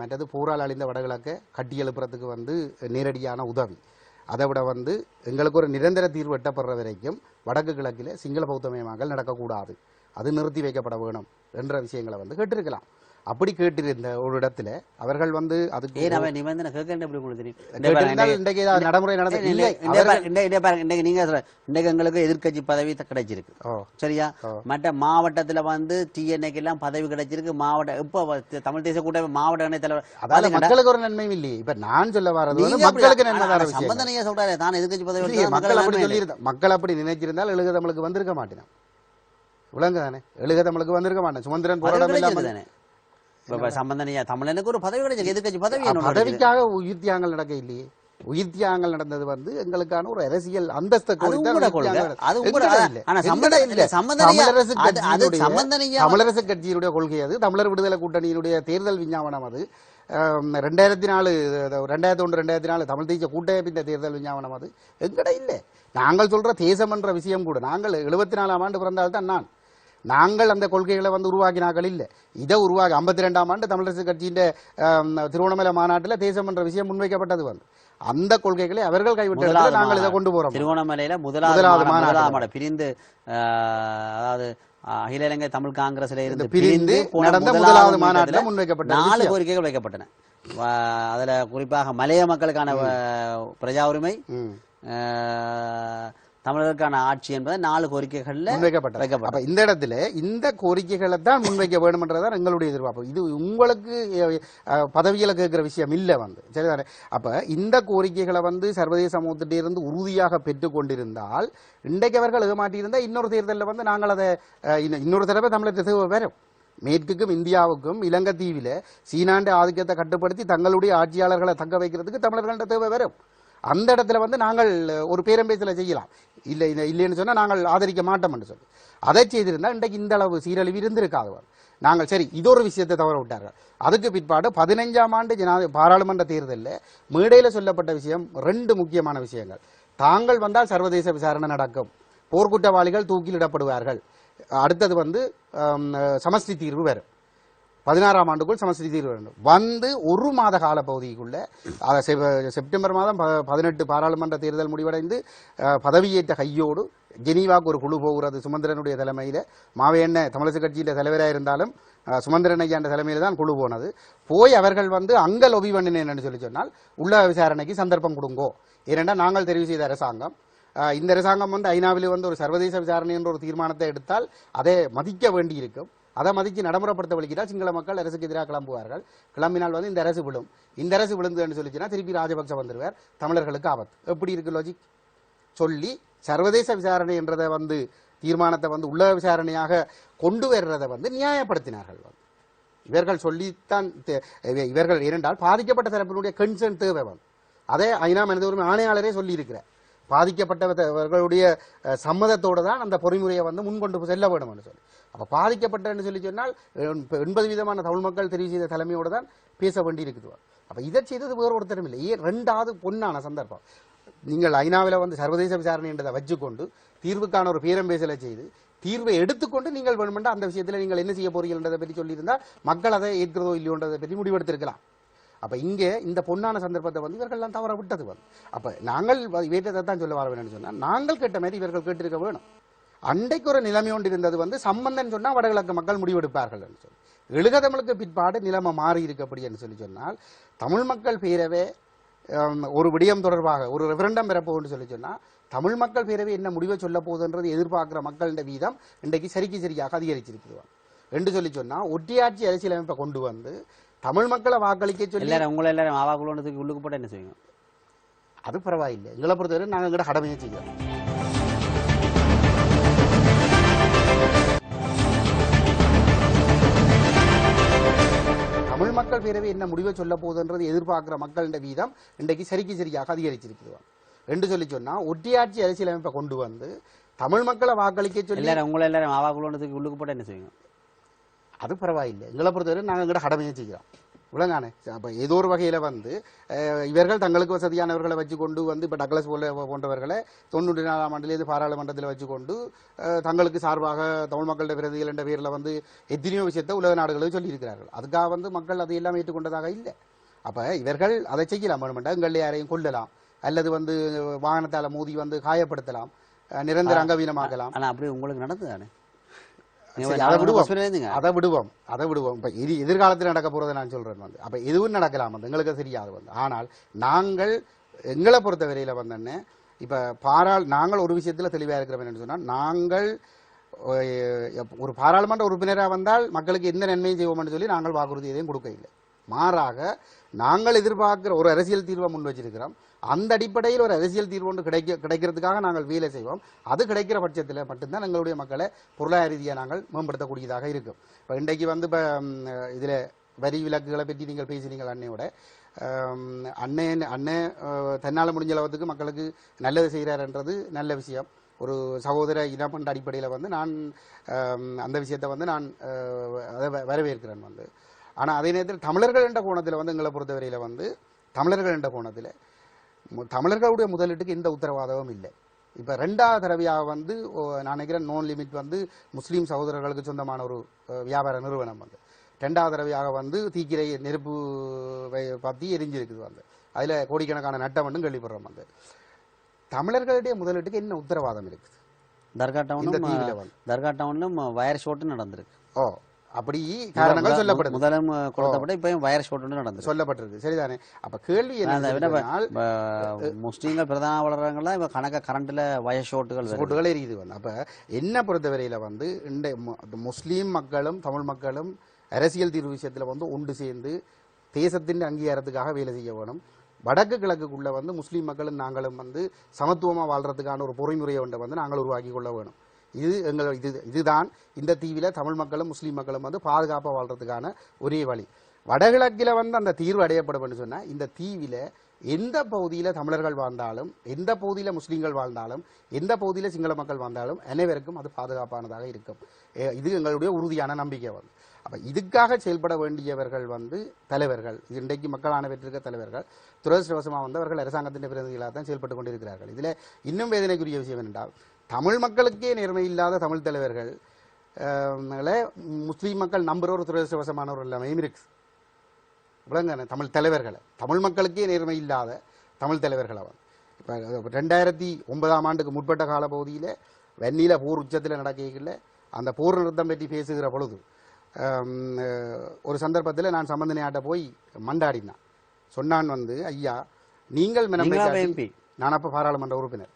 மற்றது போரால் அழிந்த வடகிழக்க கட்டி எழுப்புறதுக்கு நேரடியான உதவி, அதை விட எங்களுக்கு ஒரு நிரந்தர தீர்வு எட்டப்படுற வரைக்கும் வடக்கு கிழக்கில் சிங்கள பௌத்தமயமாக்கல் நடக்கக்கூடாது, அது நிறுத்தி வைக்கப்பட வேணும் என்ற விஷயங்களை கேட்டிருக்கலாம். அப்படி கேட்டிருந்த ஒரு இடத்துல அவர்கள் அதுக்கு நடைமுறை எங்களுக்கு எதிர்கட்சி பதவி கிடைச்சிருக்கு, சரியா? மற்ற மாவட்டத்துல டிஎன்ஏக்கு எல்லாம் பதவி கிடைச்சிருக்கு. மாவட்ட இப்ப தமிழ் தேசிய கூட்டமைப்பு மாவட்ட இணை தலைவர், அதாவது மக்களுக்கு ஒரு நன்மையும் இல்லையே. இப்ப நான் சொல்ல வர்றது மக்களுக்கு நன்மை சம்பந்தனையா சொல்றாரு, தான் எதிர்கட்சி பதவி மக்கள் அப்படி நினைச்சிருந்தால் எழுக தமிழுக்கு வந்திருக்க மாட்டேன். விளங்க தானே, எழுக தமிழுக்கு வந்திருக்க மாட்டேன். சுமந்திரன் போராட்டம் தானே சம்பந்தனையா தமிழனுக்கு ஒரு பதவி கிடைச்சது, எதிர்கட்சி பதவி. பதவிக்காக உயிர் தியாகங்கள் நடக்க இல்லையே. உயிர் தியாகங்கள் நடந்தது எங்களுக்கான ஒரு அரசியல் அந்தஸ்து. தமிழரசு கட்சியினுடைய கொள்கை அது, தமிழர் விடுதலை கூட்டணியினுடைய தேர்தல் விஞ்ஞாபனம் அது. 2004 2004 தமிழ் தேசிய கூட்டமைப்பின் தேர்தல் விஞ்ஞாபனம் அது எங்கட இல்லை. நாங்கள் சொல்ற தேசம் என்ற விஷயம் கூட, நாங்கள் 74ஆம் ஆண்டு பிறந்தால்தான் நாங்கள் அந்த கொள்கைகளை உருவாக்கினார்கள் இல்லை. இதை உருவாக்கி 52ஆம் ஆண்டு தமிழரசு கட்சியின் திருவண்ணாமலை மாநாட்டில் தேசம் என்ற விஷயம் முன்வைக்கப்பட்டது. அந்த கொள்கைகளை அவர்கள் கைவிட்டு நாங்கள் இதை கொண்டு போறோம். திருவண்ணாமலையில முதலாவது மாநாடு பிரிந்து, அதாவது அகில இலங்கை தமிழ் காங்கிரஸ்ல இருந்து பிரிந்து நடந்த முதலாவது மாநாட்டில் முன்வைக்கப்பட்ட 4 கோரிக்கைகள் வைக்கப்பட்டன. அதில் குறிப்பாக மலைய மக்களுக்கான பிரஜா உரிமை, தமிழருக்கான ஆட்சி என்பது 4 கோரிக்கைகள்ல முன்வைக்கப்பட்டது. இந்த இடத்துல இந்த கோரிக்கைகளை தான் முன்வைக்க வேண்டும்ன்றதான் எங்களுடைய எதிர்பார்ப்பு. இது உங்களுக்கு பதவியில கேட்கிற விஷயம் இல்லை சரிதானே. அப்ப இந்த கோரிக்கைகளை சர்வதேச சமூகத்திலிருந்து உறுதியாக பெற்றுக் கொண்டிருந்தால் இன்றைக்கு அவர்கள் ஏமாற்றியிருந்தால் இன்னொரு தேர்தலில் நாங்கள் அதை இன்னொரு தடவை தமிழகத்தை வரும். மேற்குக்கும் இந்தியாவுக்கும் இலங்கை தீவில சீனாண்ட ஆதிக்கத்தை கட்டுப்படுத்தி தங்களுடைய ஆட்சியாளர்களை தங்க வைக்கிறதுக்கு தமிழர்கள்ட்ட தேவை வரும். அந்த இடத்துல நாங்கள் ஒரு பேரம்பேசல செய்யலாம். இல்லைன்னு சொன்னா நாங்கள் ஆதரிக்க மாட்டோம் என்று சொல்லி அதை செய்திருந்தா இன்றைக்கு இந்த அளவு சீரழிவு இருந்திருக்காது. நாங்கள் சரி இதொரு விஷயத்தை தவற விட்டார்கள். அதுக்கு பிற்பாடு 15ஆம் ஆண்டு பாராளுமன்ற தேர்தலில் மேடையில் சொல்லப்பட்ட விஷயம் 2 முக்கியமான விஷயங்கள். தாங்கள் வந்தால் சர்வதேச விசாரணை நடக்கும், போர்க்குற்றவாளிகள் தூக்கிலிடப்படுவார்கள், அடுத்தது சமஷ்டி தீர்வு வரும், 16ஆம் ஆண்டுக்குள் சமஷ்டி தீர்வு வேண்டும். 1 மாத கால பகுதிக்குள்ள செப்டம்பர் மாதம் 18 பாராளுமன்ற தேர்தல் முடிவடைந்து பதவியேற்ற கையோடு ஜெனீவாக்கு ஒரு குழு போகிறது. சுமந்திரனுடைய தலைமையில மாவையண்ண தமிழக கட்சியின் தலைவராக இருந்தாலும் சுமந்திரன் ஐயா தலைமையில தான் குழு போனது. போய் அவர்கள் அங்க லொபி பண்ணினேன்னு சொல்லி சொன்னால் உள்ள விசாரணைக்கு சந்தர்ப்பம் கொடுங்கோ. ஏனென்றால் நாங்கள் தெரிவு செய்த அரசாங்கம், இந்த அரசாங்கம் ஐநாவில் ஒரு சர்வதேச விசாரணை என்ற ஒரு தீர்மானத்தை எடுத்தால் அதை மதிக்க வேண்டி இருக்கும். அதை மதித்து நடைமுறைப்படுத்த வலிக்கிறால் சிங்கள மக்கள் அரசுக்கு எதிராக கிளம்புவார்கள். கிளம்பினால் இந்த அரசு விழும். இந்த அரசு விழுந்துன்னு சொல்லிச்சுன்னா திருப்பி ராஜபக்ச வந்துடுவார், தமிழர்களுக்கு ஆபத்து. எப்படி இருக்கு லாஜிக் சொல்லி சர்வதேச விசாரணை என்றதை தீர்மானத்தை உள்ள விசாரணையாக கொண்டு வர்றதை நியாயப்படுத்தினார்கள். இவர்கள் சொல்லித்தான் இவர்கள் ஏனென்றால் பாதிக்கப்பட்ட தரப்பினுடைய கன்சர்ன் தேவை அதை ஐநா மனித உரிமை ஆணையாளரே சொல்லி இருக்கிறார். பாதிக்கப்பட்டவர்களுடைய சம்மதத்தோடு தான் அந்த பொறிமுறையை முன்கொண்டு செல்ல வேண்டும் என்று சொல்லி. அப்ப பாதிக்கப்பட்டன்னு சொல்லி சொன்னால் 80% தமிழ் மக்கள் தெரிவு செய்த தலைமையோடு தான் பேச வேண்டி இருக்குது. அப்ப இதை செய்தது வேறு ஒருத்தரும் இல்லை. 2வது பொன்னான சந்தர்ப்பம். நீங்கள் ஐநாவில் சர்வதேச விசாரணை என்றதை வச்சுக்கொண்டு தீர்வுக்கான ஒரு பேரம்பேசலை செய்து தீர்வை எடுத்துக்கொண்டு நீங்கள் வேணுமென்றா அந்த விஷயத்தில் நீங்கள் என்ன செய்ய போறீங்கன்றதை பற்றி சொல்லியிருந்தால் மக்கள் அதை ஏற்கிறதோ இல்லையோன்றதை பற்றி முடிவெடுத்திருக்கலாம். அப்ப இங்க இந்த பொன்னான சந்தர்ப்பத்தை இவர்கள்லாம் தவற விட்டது. அப்ப நாங்கள் இவற்றை தான் சொல்ல வர வேணும்னு சொன்னா நாங்கள் கேட்ட மாதிரி இவர்கள் கேட்டிருக்க வேணும். அன்றைக்கு ஒரு நிலைமை ஒன்று இருந்தது சம்பந்தம் சொன்னா வடகிழக்கு மக்கள் முடிவெடுப்பார்கள் என்று சொல்லி. எழுக தமிழுக்கு பிற்பாடு நிலைமை மாறி இருக்கு அப்படி என்று சொல்லி சொன்னால் தமிழ் மக்கள் பேரவே ஒரு விடயம் தொடர்பாக ஒரு ரெஃபரண்டம் பெறப்போகுன்னு சொல்லி சொன்னா தமிழ் மக்கள் பேரவை என்ன முடிவை சொல்ல போகுதுன்றது எதிர்பார்க்கிற மக்களின் வீதம் இன்றைக்கு சரியாக அதிகரிச்சிருக்கு என்று சொல்லி சொன்னா ஒட்டியாட்சி அரசியலமைப்பை கொண்டு தமிழ் மக்களை வாக்களிக்க சொல்லி உங்களை எல்லாரும் ஆவாக்குள்ளதுக்கு உள்ளுக்கு போட்டு என்ன செய்யும்? அது பரவாயில்லை. எங்களை பொறுத்தவரை நாங்கள் எங்கட கடமையை செய்கிறோம். தமிழ் மக்கள் பேரவை என்ன முடிவை சொல்ல போகுதுன்றது எதிர்பார்க்கிற மக்களின் வீதம் இன்றைக்கு சரியாக அதிகரிச்சிருக்கு என்று சொல்லி சொன்னா ஒட்டியாட்சி அரசியலமைப்பை கொண்டு தமிழ் மக்களை வாக்களிக்க சொல்லி உங்களை எல்லாரும் ஆவாக்குள்ளதுக்கு உள்ளுக்கு போட்டு என்ன செய்யும்? அது பரவாயில்லை. எங்களை பொறுத்தவரை நாங்கள் எங்கட கடமையை செய்கிறோம். விளங்கானே. அப்போ ஏதோ ஒரு வகையில் இவர்கள் தங்களுக்கு வசதியானவர்களை வச்சுக்கொண்டு இப்போ டக்ளஸ் போன்றவர்களை 94ஆம் ஆண்டிலேருந்து பாராளுமன்றத்தில் வச்சுக்கொண்டு தங்களுக்கு சார்பாக தமிழ் மக்களுடைய பிரதிகள் என்ற பேரில் எத்தனையோ விஷயத்தை உலக நாடுகளுக்கு சொல்லியிருக்கிறார்கள். அதுக்காக மக்கள் அதை எல்லாம் ஏற்றுக்கொண்டதாக இல்லை. அப்போ இவர்கள் அதை செய்யலாம். வேணுமெண்டா எங்களை யாரையும் கொள்ளலாம், அல்லது வாகனத்தால் மோதி காயப்படுத்தலாம், நிரந்தர அங்கவீனமாக்கலாம். ஆனால் அப்படி உங்களுக்கு நடந்துதானே? அதை விடுவோம். இப்ப எதிர்காலத்தில் நடக்க போறதை நான் சொல்றேன். அப்ப எதுவும் நடக்கலாம், எங்களுக்கு தெரியாது. ஆனால் நாங்கள் எங்களை பொறுத்த வரையில இப்ப நாங்கள் ஒரு விஷயத்துல தெளிவா இருக்கிறோம் சொன்னா, நாங்கள் ஒரு பாராளுமன்ற உறுப்பினராக வந்தால் மக்களுக்கு எந்த நன்மையும் செய்வோம் சொல்லி நாங்கள் வாக்குறுதி எதையும் கொடுக்க இல்லை. மாறாக நாங்கள் எதிர்பார்க்கிற ஒரு அரசியல் தீர்வை முன் வச்சிருக்கிறோம். அந்த அடிப்படையில் ஒரு அரசியல் தீர்வு ஒன்று கிடைக்கிறதுக்காக நாங்கள் வேலை செய்வோம். அது கிடைக்கிற பட்சத்தில் மட்டும்தான் எங்களுடைய மக்களை பொருளாதார ரீதியாக நாங்கள் மேம்படுத்தக்கூடியதாக இருக்கும். இப்போ இன்றைக்கு இப்போ இதில் வரி விலக்குகளை பற்றி நீங்கள் பேசினீங்கள் அன்னையோட. அண்ணே தன்னால் முடிஞ்ச அளவுக்கு மக்களுக்கு நல்லது செய்கிறாருன்றது நல்ல விஷயம். ஒரு சகோதர இனப்பண்ட அடிப்படையில் நான் அந்த விஷயத்தை நான் அதை வரவேற்கிறேன். ஆனால் அதே நேரத்தில் தமிழர்கள் என்ற கோணத்தில் எங்களை பொறுத்தவரையில் தமிழர்கள் என்ற கோணத்தில் தமிழர்களுடைய முதலீட்டுக்கு எந்த உத்தரவாதமும் இல்லை. இப்போ 2வது தடவையாக நான் நினைக்கிறேன் நோன் லிமிட் முஸ்லீம் சகோதரர்களுக்கு சொந்தமான ஒரு வியாபார நிறுவனம் 2வது தடவையாக தீக்கிரை நெருப்பு பற்றி எரிஞ்சிருக்குது. அதில் கோடிக்கணக்கான நட்டம் மட்டும் கேள்விப்படுறோம். தமிழர்களுடைய முதலீட்டுக்கு என்ன உத்தரவாதம் இருக்குது? தர்கா டவுன்லும் வயர் ஷோட்டு நடந்திருக்கு. அப்படி காரணங்கள் சொல்லப்படுது. முதலும் கொடுத்தப்பட்ட இப்பயும் வயர் ஷோட் நடந்து சொல்லப்பட்டிருக்கு. சரிதானே? அப்ப கேள்வி முஸ்லீம்கள் பிரதான வளர்றாங்களா இப்ப கணக்க கரண்ட்ல வயர் ஷோட்டுகள் எரியுது வந்து. அப்ப என்ன பொறுத்தவரையில வந்து இந்த முஸ்லீம் மக்களும் தமிழ் மக்களும் அரசியல் தீர்வு விஷயத்துல வந்து ஒன்று சேர்ந்து தேசத்தின் அங்கீகாரத்துக்காக வேலை செய்ய வேணும். வடக்கு கிழக்குக்குள்ள வந்து முஸ்லீம் மக்களும் நாங்களும் வந்து சமத்துவமா வாழ்றதுக்கான ஒரு பொறிமுறையை வந்து நாங்கள் உருவாக்கி கொள்ள வேணும். இதுதான் இந்த தீவில தமிழ் மக்களும் முஸ்லீம் மக்களும் வந்து பாதுகாப்பாக வாழ்றதுக்கான ஒரே வழி. வடகிழக்கில் வந்து அந்த தீர்வு அடையப்படும் சொன்னா இந்த தீவில எந்த பகுதியில தமிழர்கள் வாழ்ந்தாலும், எந்த பகுதியில முஸ்லீம்கள் வாழ்ந்தாலும், எந்த பகுதியில சிங்கள மக்கள் வாழ்ந்தாலும் அனைவருக்கும் அது பாதுகாப்பானதாக இருக்கும். இது எங்களுடைய உறுதியான நம்பிக்கை வந்து. அப்ப இதுக்காக செயல்பட வேண்டியவர்கள் வந்து தலைவர்கள், இன்றைக்கு மக்களான பெற்றிருக்க தலைவர்கள் துரதிருஷ்டவசமாக வந்து அவர்கள் அரசாங்கத்தின் பிரதிநிதிகளாக தான் செயல்பட்டு கொண்டிருக்கிறார்கள். இதுல இன்னும் வேதனைக்குரிய விஷயம் என்றால் தமிழ் மக்களுக்கே நேர்மை இல்லாத தமிழ் தலைவர்கள் முஸ்லீம் மக்கள் நம்புற ஒரு துரதிருஷ்டவசமானவர்கள் எல்லாமே இருக்கு. தமிழ் தலைவர்களை, தமிழ் மக்களுக்கே நேர்மை இல்லாத தமிழ் தலைவர்கள் அவன். இப்போ 2009ஆம் ஆண்டுக்கு முற்பட்ட கால பகுதியில் வெண்ணில போர் உச்சத்தில் நடக்கல அந்த போர் நிறுத்தம் பற்றி பேசுகிற பொழுது ஒரு சந்தர்ப்பத்தில் நான் சம்பந்தனையாட்ட போய் மண்டாடினான். சொன்னான் வந்து, ஐயா நீங்கள் எம்பி, நான் அப்போ பாராளுமன்ற உறுப்பினர்,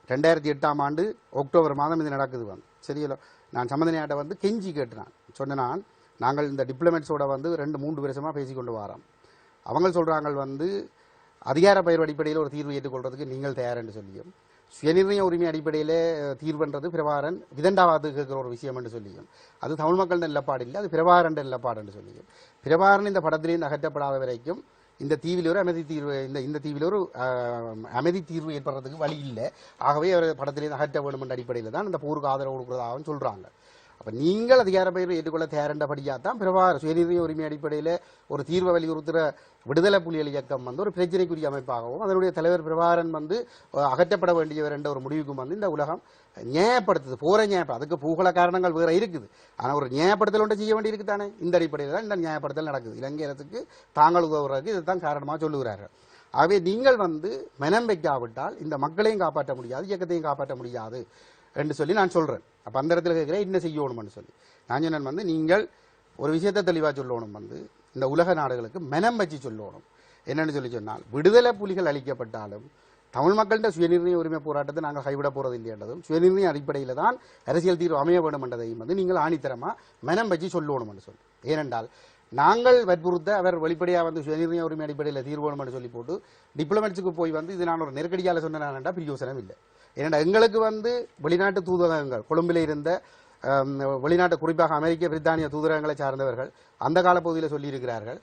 2008ஆம் ஆண்டு அக்டோபர் மாதம் இது நடக்குது வந்து சரியோ. நான் சம்பந்தனையாட்ட வந்து கெஞ்சி கேட்டுனான். சொன்னான், நாங்கள் இந்த டிப்ளமேட்ஸோட வந்து 2-3 வருஷமாக பேசிக்கொண்டு வரோம். அவங்க சொல்கிறாங்க வந்து அதிகார பயிர் அடிப்படையில் ஒரு தீர்வு ஏற்றுக்கொள்றதுக்கு நீங்கள் தயாரென்று சொல்லியும், சுயநிர்ணய உரிமை அடிப்படையில் தீர்வுன்றது பிரபாரன் விதண்டாவாது கேட்குற ஒரு விஷயம் என்று சொல்லியும், அது தமிழ் மக்கள் நிலப்பாடு இல்லை, அது பிரபாரன் நிலப்பாடு என்று சொல்லியும், பிரபாரன் இந்த படத்திலேருந்து அகற்றப்படாத வரைக்கும் இந்த தீவில் ஒரு அமைதி தீர்வு இந்த தீவில் ஒரு அமைதி தீர்வு ஏற்படுறதுக்கு வழி இல்லை. ஆகவே அவர் படத்திலேருந்து அகற்ற வேண்டும் என்ற அடிப்படையில் தான் இந்த போருக்கு ஆதரவு கொடுக்குறதாகவும் சொல்கிறாங்க. அப்போ நீங்கள் அதிகார பயிர் ஏற்றுக்கொள்ள தயாரின்றபடியாக தான் பிரபார சுயநிர்ணய உரிமை அடிப்படையில் ஒரு தீர்வை வலியுறுத்துகிற விடுதலை புலிகள் இயக்கம் வந்து ஒரு பிரச்சனைக்குரிய அமைப்பாகவும் அதனுடைய தலைவர் பிரபாரன் வந்து அகற்றப்பட வேண்டியவர் என்ற ஒரு முடிவுக்கும் வந்து இந்த உலகம் நியாயப்படுத்துது. போற நியாயப்படும், அதுக்கு பூகல காரணங்கள் வேற இருக்குது. ஆனால் ஒரு நியாயப்படுத்தல் ஒன்றை செய்ய வேண்டியிருக்கு தானே. இந்த அடிப்படையில் தான் இந்த நியாயப்படுத்தல் நடக்குது. இலங்கை அரசுக்கு தாங்கள் உதவுறதுக்கு இதுதான் காரணமாக சொல்லுகிறார்கள். ஆகவே நீங்கள் வந்து மனம் வைக்காவிட்டால் இந்த மக்களையும் காப்பாற்ற முடியாது, இயக்கத்தையும் காப்பாற்ற முடியாது என்று சொல்லி நான் சொல்றேன். அப்போ அந்த இடத்துல கேட்குறேன், என்ன செய்யணும்னு சொல்லி நான் சொன்னேன் வந்து, நீங்கள் ஒரு விஷயத்தை தெளிவாக சொல்லணும் வந்து, இந்த உலக நாடுகளுக்கு மனம் வச்சு சொல்லணும். என்னன்னு சொல்லி சொன்னால், விடுதலை புலிகள் அளிக்கப்பட்டாலும் தமிழ் மக்கள்கிட்ட சுயநிர்ணய உரிமை போராட்டத்தை நாங்கள் கைவிட போறது இல்லைன்றதும், சுயநிர்ணய அடிப்படையில் தான் அரசியல் தீர்வு அமைய வேண்டும் என்றதையும் வந்து நீங்கள் ஆணித்தரமாக மனம் வச்சு சொல்லணும்னு சொல்லி. ஏனென்றால் நாங்கள் வற்புறுத்த அவர் வெளிப்படையாக வந்து சுயநிர்ணய உரிமை அடிப்படையில் தீர்வு வேணும்னு சொல்லி போட்டு டிப்ளமேட்ஸுக்கு போய் வந்து இது நான் ஒரு நெருக்கடியால் சொன்னேன்டா பிரயோசனம் இல்லை. ஏன்னா எங்களுக்கு வந்து வெளிநாட்டு தூதரகங்கள் கொழும்பில் இருந்த வெளிநாட்டு குறிப்பாக அமெரிக்க பிரித்தானிய தூதரகங்களை சார்ந்தவர்கள் அந்த காலப்பகுதியில் சொல்லியிருக்கிறார்கள்,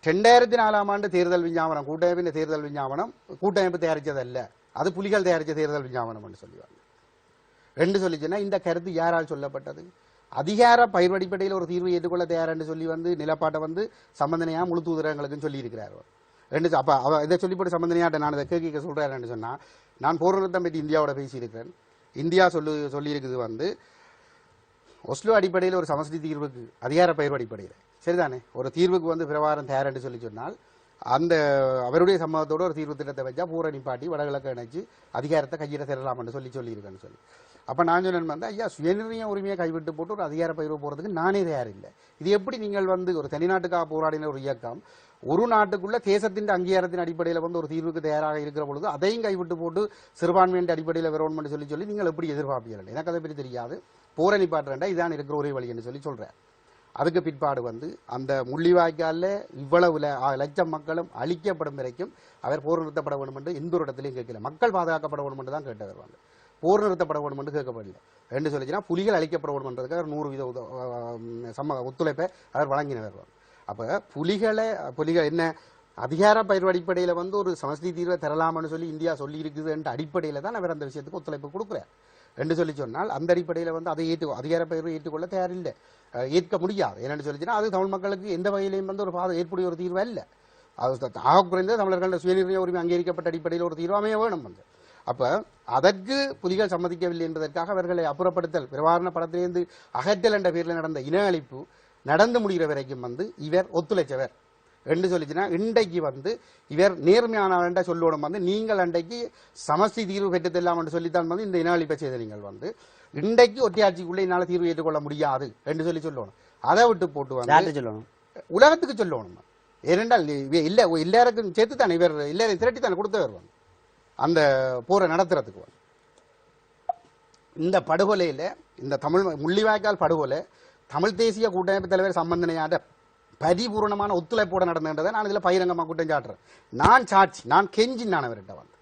2004ஆம் ஆண்டு தேர்தல் விஞ்ஞாபனம் கூட்டமைப்பின் தேர்தல் விஞ்ஞாபனம் கூட்டமைப்பு தயாரித்ததல்ல, அது புலிகள் தயாரித்த தேர்தல் விஞ்ஞாபனம் என்று சொல்லுவாங்க. ரெண்டு சொல்லிச்சுன்னா இந்த கருத்து யாரால் சொல்லப்பட்டது? அதிகார பயிர் அடிப்படையில் ஒரு தீர்வு ஏற்றுக்கொள்ள தயார் என்று சொல்லி வந்து நிலப்பாட்டை வந்து சம்பந்தனையா முழு தூதரகங்களுக்கும் சொல்லி இருக்கிறார். ரெண்டு அப்ப இதை சொல்லிப்பட்டு சம்பந்தனையாட்ட நான் இதை கேட்க சொல்றேன்னு சொன்னா, நான் போர் நிறுத்தம் பற்றி இந்தியாவோட பேசியிருக்கிறேன். இந்தியா சொல்லியிருக்குது வந்து ஒஸ்லோ அடிப்படையில் ஒரு சமஷ்டி தீர்வுக்கு அதிகார பயிர் அடிப்படையில் சரிதானே ஒரு தீர்வுக்கு வந்து பிரபாரம் தயார் என்று சொல்லி சொன்னால் அந்த அவருடைய சம்மதத்தோடு ஒரு தீர்வு திட்டத்தை வச்சா பூர நிப்பாட்டி வடகிழக்கு இணைச்சு அதிகாரத்தை கையில தரலாம் என்று சொல்லியிருக்கேன்னு சொல்லி. அப்போ நான் சொன்னேன் வந்து, ஐயா சுயநிர்ணய உரிமையை கைவிட்டு போட்டு ஒரு அதிகார பயிர்வு போகிறதுக்கு நானே தயார் இல்லை. இது எப்படி நீங்கள் வந்து ஒரு தனிநாட்டுக்காக போராடின ஒரு இயக்கம் ஒரு நாட்டுக்குள்ள தேசத்தின் அங்கீகாரத்தின் அடிப்படையில் வந்து ஒரு தீர்வுக்கு தயாராக இருக்கிற பொழுது அதையும் கைவிட்டு போட்டு சிறுபான்மையின் அடிப்படையில் வரணும்னு சொல்லி நீங்கள் எப்படி எதிர்பார்ப்பீர்கள்? எனக்கு அதை பற்றி தெரியாது, போர நிப்பாட்டுறேன்டா இதான் இருக்கிற ஒரே வழி என்று சொல்றேன். அதுக்கு பிற்பாடு வந்து அந்த முள்ளிவாய்க்காலில் இவ்வளவு லட்சம் மக்களும் அழிக்கப்படும் வரைக்கும் அவர் போர் நிறுத்தப்பட வேண்டும் என்று எந்த ஒரு இடத்துலையும் கேட்கல. மக்கள் பாதுகாக்கப்பட வேண்டும் என்று தான் கேட்டு வருவாங்க, போர் நிறுத்தப்பட வேண்டும் என்று கேட்கப்படல. ரெண்டு சொல்லிச்சுன்னா புலிகள் அழிக்கப்பட வேண்டும் என்றதுக்கு அவர் 100% ஒத்துழைப்பை அவர் வழங்கின வருவாங்க. அப்போ புலிகள் என்ன அதிகார பயிர் அடிப்படையில் வந்து ஒரு சமஷ்டி தீர்வை தரலாம்னு சொல்லி இந்தியா சொல்லி இருக்குது என்ற அடிப்படையில் தான் அவர் அந்த விஷயத்துக்கு ஒத்துழைப்பு கொடுக்குறார் என்று சொல்லி சொன்னால் அந்த அடிப்படையில் வந்து அதை அதிகார பயிர்வை ஏற்றுக்கொள்ள தயாரில்லை, ஏற்க முடியாது. என்னென்னு சொல்லிச்சுன்னா அது தமிழ் மக்களுக்கு எந்த வகையிலையும் வந்து ஒரு ஏற்புடைய ஒரு தீர்வு இல்லை. அது ஆக குறைந்த தமிழர்கள் சுயநிர்ணய உரிமை அங்கீகரிக்கப்பட்ட அடிப்படையில் ஒரு தீர்வு அமைய வேணும் வந்து. அப்போ அதற்கு புலிகள் சம்மதிக்கவில்லை என்பதற்காக அவர்களை அப்புறப்படுத்தல் பிரவாரண படத்திலிருந்து அகற்றல் என்ற பேரில் நடந்த இன அழிப்பு நடந்து முடிகிற வரைக்கும் வந்து இவர் ஒத்துழைச்சவர் என்று சொல்லிச்சுன்னா இன்றைக்கு வந்து இவர் நேர்மையானவர்ன்ற சொல்லணும் வந்து நீங்கள் அன்றைக்கு சமஷ்டி தீர்வு பெற்றுத்தெல்லாம் என்று சொல்லித்தான் வந்து இந்த இன அழிப்பை செய்த நீங்கள் வந்து இன்றைக்கு ஒற்றையாட்சிக்குள்ளே என்னால் தீர்வு ஏற்றுக்கொள்ள முடியாது என்று சொல்லணும். அதை விட்டு போட்டு வந்து சொல்லணும், உலகத்துக்கு சொல்லணும். ஏனென்றால் இல்ல எல்லாருக்கும் சேர்த்து தானே இவர் எல்லாரையும் திரட்டி தானே கொடுத்து வருவாங்க அந்த போரை நடத்துறதுக்கு. இந்த படுகொலையில இந்த தமிழ் முள்ளிவாய்க்கால் படுகொலை தமிழ் தேசிய கூட்டமைப்பு தலைவர் சம்பந்தனையாட பரிபூர்ணமான ஒத்துழைப்போட நடந்ததை நான் இதுல பகிரங்கமாக குற்றம் சாட்டுறேன். நான் சாட்சி, நான் கெஞ்சி நான் அவர்கிட்ட வந்து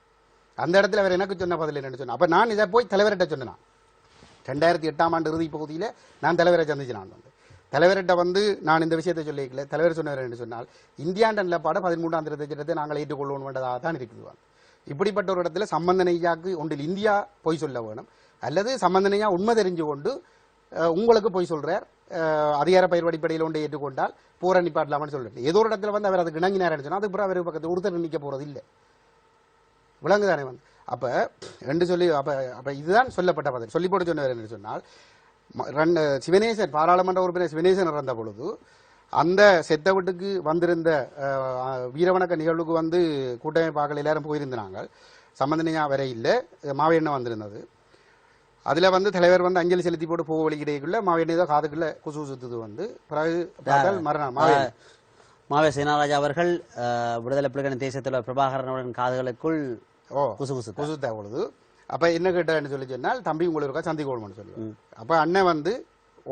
அந்த இடத்துல அவர் எனக்கு சொன்ன பதில் என்னன்னு சொன்னேன். அப்ப நான் இதை போய் தலைவர்கிட்ட சொன்னேன். 2008ஆம் ஆண்டு இறுதி பகுதியில் நான் தலைவரை சந்திச்சு நான் வந்து தலைவர்கிட்ட வந்து நான் இந்த விஷயத்தை சொல்லிக்கல. தலைவர் சொன்னவர் என்று சொன்னால் இந்தியாண்ட நிலப்பாட 13ஆம் திருத்த சட்டத்தை நாங்கள் ஏற்றுக்கொள்ளணும் வேண்டதாக தான் இருக்குது. இப்படிப்பட்ட ஒரு இடத்துல சம்பந்தனையாக்கு ஒன்றில் இந்தியா பொய் சொல்ல வேணும், அல்லது சம்பந்தனையா உண்மை தெரிஞ்சு கொண்டு உங்களுக்கு பொய் சொல்றார், அதிகார பயிர் அடிப்படையில் ஒன்றை ஏற்றுக்கொண்டால் போற நிப்பாட்டலாம்னு சொல்லிட்டு ஏதோ ஒரு இடத்துல வந்து அவர் அதுக்கு இணங்கினார் சொன்னா அதுக்கு பிறகு அவர் பக்கத்தில் ஒருத்தர் நிற்க போறது இல்லை. விலங்குதானே வந்து அப்ப ரெண்டு சொல்லி அப்ப இதுதான் சொல்லப்பட்ட பதில். சொல்லி போட்டு சொன்னவர் என்று சொன்னால் சிவனேசன் பாராளுமன்ற உறுப்பினர் சிவனேசன் இறந்த பொழுது அந்த செத்த வீட்டுக்கு வந்திருந்த வீரவணக்க நிகழ்வுக்கு வந்து கூட்டமைப்பாக்கள் எல்லாரும் போயிருந்தாங்க. சம்பந்தனையா வரை இல்லை, மாவெண்ணம் வந்திருந்தது. அதுல வந்து தலைவர் வந்து அஞ்சலி செலுத்தி போட்டு போக வழிகிடைக்குள்ள மாவெண்ணை தான் காதுக்குள்ள குசு சுத்துது வந்து பிறகு மரணம் மாவே சேனாராஜா அவர்கள் விடுதலை புலிகளின் தேசியத்தில் பிரபாகரனுடன் காதுகளுக்குள் குசுத்த பொழுது அப்ப என்ன கேட்டான்னு சொல்லி சொன்னால் தம்பி உங்களுக்கு இருக்கா சந்திக்கணும்னு சொல்லி அப்ப அண்ணன் வந்து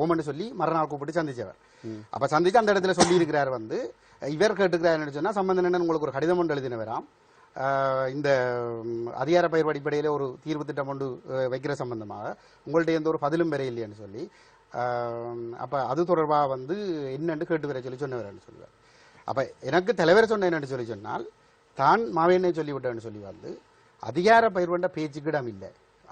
ஓமன்னு சொல்லி மறுநாள் கூப்பிட்டு சந்திச்சவர். அப்ப சந்திச்சு அந்த இடத்துல சொல்லி இருக்கிறார் வந்து இவர் கேட்டுக்கிறாருன்னு சொன்னா சம்பந்தன் உங்களுக்கு ஒரு கடிதம் ஒன்று எழுதினவராம், இந்த அதிகார பயிர் அடிப்படையில ஒரு தீர்வு திட்டம் கொண்டு வைக்கிற சம்பந்தமாக உங்கள்ட்ட எந்த ஒரு பதிலும் வர இல்லையான்னு சொல்லி அப்ப அது தொடர்பாக வந்து என்னன்னு கேட்டு வர சொல்லி சொன்னவர்னு சொல்லுவார். அப்ப எனக்கு தலைவர் சொன்ன என்னன்னு சொல்லி சொன்னால் தான் மாவேனை சொல்லிவிட்டேன்னு சொல்லி வந்து அதிகார பயிர் கொண்ட பேச்சுக்கிடம் இல்லை,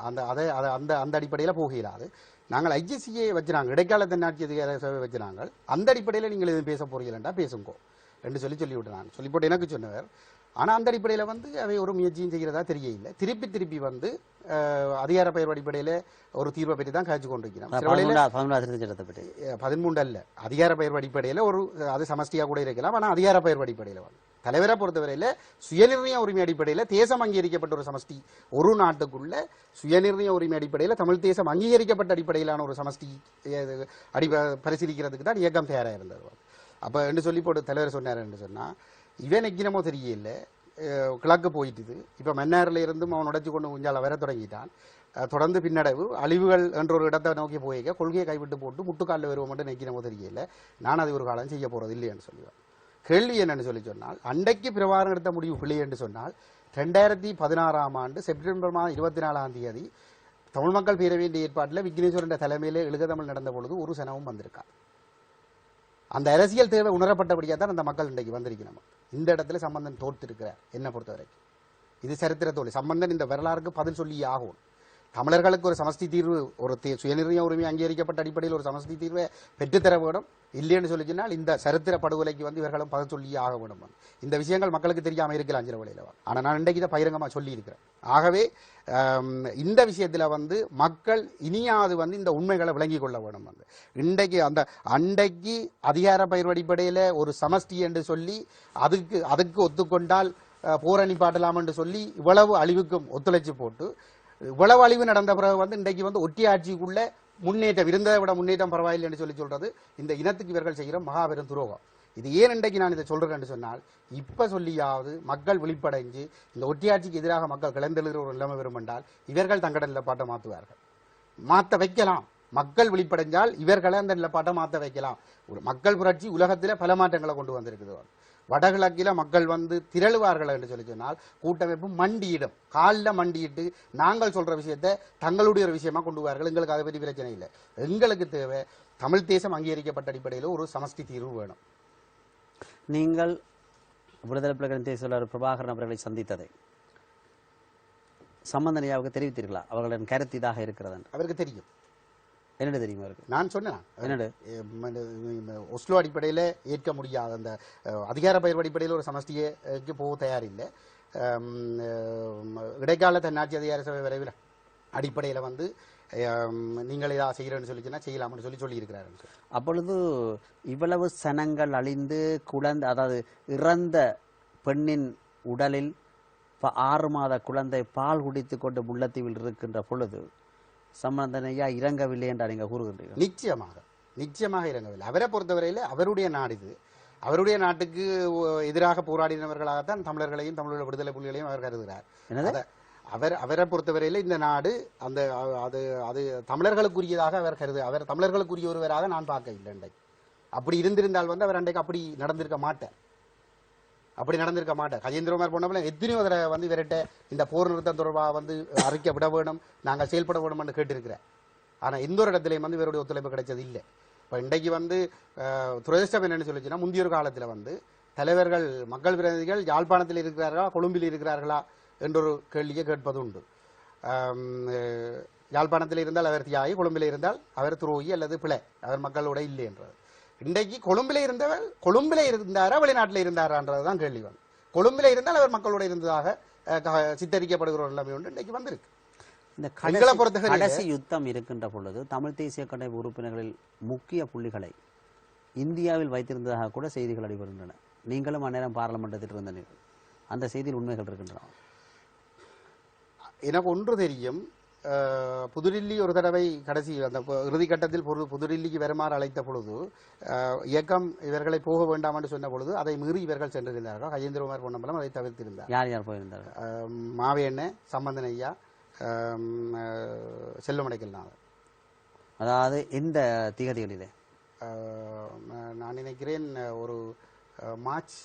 அந்த அதை அந்த அந்த அடிப்படையில் போகிறாது. நாங்கள் ஐஜிசியை வச்சுனாங்க, இடைக்கால தன்னாட்சி அதிகார சபை வச்சுனாங்க, அந்த அடிப்படையில் நீங்கள் எதுவும் பேச போறீங்களா பேசுங்கோ என்று சொல்லிவிட்டு நான் சொல்லி போட்டு எனக்கு சொன்னவர். ஆனால் அந்த அடிப்படையில் வந்து அவை ஒரு முயற்சியும் செய்கிறதா தெரியல. திருப்பி வந்து அதிகார பயிர் அடிப்படையில் ஒரு தீர்வை பற்றி தான் காய்ச்சி கொண்டிருக்கிறோம். 13 அல்ல, அதிகார பயிர் அடிப்படையில் ஒரு அது சமஷ்டியாக கூட இருக்கலாம். ஆனால் அதிகார பயிர் அடிப்படையில் வந்து தலைவரை பொறுத்தவரையில் சுயநிர்ணய உரிமை அடிப்படையில் தேசம் அங்கீகரிக்கப்பட்ட ஒரு சமஷ்டி, ஒரு நாட்டுக்குள்ள சுயநிர்ணய உரிமை அடிப்படையில் தமிழ் தேசம் அங்கீகரிக்கப்பட்ட அடிப்படையிலான ஒரு சமஷ்டி பரிசீலிக்கிறதுக்கு தான் இயக்கம் தயாராக இருந்தது. அப்போ என்று சொல்லி போட்டு தலைவர் சொன்னார் என்று சொன்னால் இவன் எக்கினமோ தெரியல, கிழக்கு போயிட்டுது. இப்போ மன்னாரில் இருந்தும் அவன் உடைச்சு கொண்டு குஞ்சால வர தொடங்கிட்டான். தொடர்ந்து பின்னடைவு அழிவுகள் என்ற ஒரு இடத்தை நோக்கி போயிருக்க கொள்கையை கைவிட்டு போட்டு முட்டுக்காலில் வருவோம் மட்டும் நெக்கினமோ தெரியல. நான் அது ஒரு காலம் செய்ய போறது இல்லைன்னு சொல்லுவேன். கேள்வி என்னன்னு சொல்லி சொன்னால் அன்றைக்கு பிரபாகரன் எடுத்த முடிவு பிள்ளை என்று சொன்னால் 2016ஆம் ஆண்டு செப்டம்பர் மாதம் 24ஆம் தேதி தமிழ் மக்கள் பேரவையின் ஏற்பாட்டில் விக்னேஸ்வரன் தலைமையிலே எழுகதமிழ் நடந்த பொழுது ஒரு சனமும் வந்திருக்கார். அந்த அரசியல் தேவை உணரப்பட்டபடியாக தான் அந்த மக்கள் இன்றைக்கு வந்திருக்கணும். இந்த இடத்துல சம்பந்தன் தோற்றிருக்கிறார் என்னை பொறுத்த வரைக்கும். இது சரித்திர தோல்வி. சம்பந்தன் இந்த வரலாறுக்கு பதில் சொல்லி ஆகும். தமிழர்களுக்கு ஒரு சமஷ்டி தீர்வு, ஒரு சுயநிர்ணய உரிமை அங்கீகரிக்கப்பட்ட அடிப்படையில் ஒரு சமஷ்டி தீர்வை பெற்றுத்தர வேண்டும். இல்லைன்னு சொல்லி சொன்னால் இந்த சரித்திர படுகொலைக்கு வந்து இவர்களும் பதில் சொல்லி ஆக வேண்டும். இந்த விஷயங்கள் மக்களுக்கு தெரியாமல் இருக்கலாம் சில வழியில். ஆனால் நான் இன்றைக்கு இதை பகிரங்கமாக சொல்லி இருக்கிறேன். ஆகவே இந்த விஷயத்தில் வந்து மக்கள் இனியாவது வந்து இந்த உண்மைகளை விளங்கி கொள்ள வேண்டும். வந்து இன்றைக்கு அந்த அன்றைக்கு அதிகார பயிர் அடிப்படையில் ஒரு சமஷ்டி என்று சொல்லி அதுக்கு ஒத்துக்கொண்டால் போரணி பாட்டலாம் என்று சொல்லி இவ்வளவு அழிவுக்கும் ஒத்துழைச்சு போட்டு இவ்வளவு அழிவு நடந்த பிறகு வந்து இன்றைக்கு வந்து ஒட்டி ஆட்சிக்குள்ள முன்னேற்றம் இருந்ததை விட முன்னேற்றம் பரவாயில்லை என்று சொல்றது இந்த இனத்துக்கு இவர்கள் செய்கிற மகாபெரும் துரோகம். இது ஏன் இன்றைக்கு நான் இதை சொல்றேன் சொன்னால் இப்ப சொல்லியாவது மக்கள் விழிப்படைஞ்சு இந்த ஒட்டியாட்சிக்கு எதிராக மக்கள் கிளந்தெழுகிற ஒரு நிலைமை வரும் என்றால் இவர்கள் தங்கட நிலப்பாட்டை மாற்றுவார்கள், மாற்ற வைக்கலாம். மக்கள் விழிப்படைஞ்சால் இவர்களை அந்த நிலப்பாட்டை மாற்ற வைக்கலாம். ஒரு மக்கள் புரட்சி உலகத்தில் பல மாற்றங்களை கொண்டு வந்திருக்குது. வடகிழக்கில மக்கள் வந்து திரளுவார்கள் என்று சொல்லி சொன்னால் கூட்டமைப்பு மண்டியிடும், காலில் மண்டியிட்டு நாங்கள் சொல்ற விஷயத்தை தங்களுடைய ஒரு விஷயமா கொண்டு வார்கள். எங்களுக்கு அதை பற்றி பிரச்சனை இல்லை. எங்களுக்கு தேவை தமிழ் தேசம் அங்கீகரிக்கப்பட்ட அடிப்படையில் ஒரு சமஷ்டி தீர்வு வேணும். நீங்கள் விடுதலை புலிகளின் தேசிய பிரபாகரன் அவர்களை சந்தித்ததை சம்பந்தனையாவுக்கு தெரிவித்தீர்களா? அவர்களின் கருத்து இதாக இருக்கிறது அவருக்கு தெரியும். என்னடு தெரியுமா இருக்கு? நான் சொன்னேன் என்னடு ஒஸ்லோ அடிப்படையில் ஏற்க முடியாத அந்த அதிகார பயிர் அடிப்படையில் ஒரு சமஷ்டிக்கு போக தயாரில்லை. இடைக்கால தன்னாட்சி அதிகார சபை விரைவில் அடிப்படையில் வந்து நீங்கள் இதாக செய்கிறேன்னு சொல்லிச்சுன்னா செய்யலாம்னு சொல்லி இருக்கிறாரு. அப்பொழுது இவ்வளவு சனங்கள் அழிந்து குழந்தை, அதாவது இறந்த பெண்ணின் உடலில் 6 மாத குழந்தை பால் குடித்து கொண்டு முல்லைத்தீவில் இருக்கின்ற பொழுது சம்பந்தனையா இறங்கவில்லை என்றால் நீங்க கூறுகின்றீர்கள்? நிச்சயமாக நிச்சயமாக இறங்கவில்லை. அவரை பொறுத்தவரையில் அவருடைய நாடு இது. அவருடைய நாட்டுக்கு எதிராக போராடினவர்களாகத்தான் தமிழர்களையும் தமிழக விடுதலை புலிகளையும் அவர் கருதுகிறார். அவரை பொறுத்தவரையில் இந்த நாடு அந்த அது அது தமிழர்களுக்குரியதாக அவர் தமிழர்களுக்குரிய ஒருவராக நான் பார்க்க இல்லை. அன்றைக்கு அப்படி இருந்திருந்தால் அவர் அன்றைக்கு அப்படி நடந்திருக்க மாட்டார். கஜேந்திரகுமார் போனப்பல எத்தனையோ தடவை இவர்கிட்ட இந்த போர் நிறுத்தம் தொடர்பாக அறிக்கை விட வேணும், நாங்கள் செயல்பட வேணும் என்று கேட்டிருக்கிறேன். ஆனால் எந்த ஒரு இடத்துலையும் இவருடைய ஒத்துழைப்பு கிடைச்சது இல்லை. இப்போ இன்றைக்கு துரதிஷ்டம் என்னன்னு சொல்லிச்சுன்னா, முந்தைய ஒரு காலத்தில் தலைவர்கள் மக்கள் பிரதிநிதிகள் யாழ்ப்பாணத்தில் இருக்கிறார்களா கொழும்பில் இருக்கிறார்களா என்றொரு கேள்வியை கேட்பது உண்டு. யாழ்ப்பாணத்தில் இருந்தால் அவர் தியாகி, கொழும்பில் இருந்தால் அவர் துரோகி அல்லது பிழை, அவர் மக்களோட இல்லை என்றது. இன்றைக்கு கொழும்பில் இருந்தாரா வெளிநாட்டில் இருந்தாரான்றதுதான் கேள்வி. கொழும்பில் இருந்தால் அவர் மக்களோட இருந்ததாக சித்தரிக்கப்படுகிற ஒரு நிலைமை உண்டு இன்றைக்கு வந்திருக்கு. இந்த கடைசி யுத்தம் இருக்கின்ற பொழுது தமிழ் தேசிய கட்டமைப்பு உறுப்பினர்களில் முக்கிய புள்ளிகளை இந்தியாவில் வைத்திருந்ததாக கூட செய்திகள் அடிபடுகின்றன. நீங்களும் அந்நேரம் பாராளுமன்றத்தில் இருந்தீர்கள். அந்த செய்தியில் உண்மைகள் இருக்கின்றன. எனக்கு ஒன்று தெரியும், புதுடில்லி ஒரு தடவை கடைசி அந்த இறுதி கட்டத்தில் புதுடில்லிக்கு வருமாறு அழைத்த பொழுது இயக்கம் இவர்களை போக வேண்டாம் என்று சொன்ன பொழுது அதை மீறி இவர்கள் சென்றிருந்தார்கள். கஜேந்திரகுமார் பொன்னம்பலம் அதை தவிர்த்திருந்தார். யார் யார் போயிருந்தார்கள்? மாவேண்ண, சம்பந்தன் ஐயா, செல்லுமடைக்கல். அதாவது இந்த திகதிகளிலே நான் நினைக்கிறேன் ஒரு மார்ச்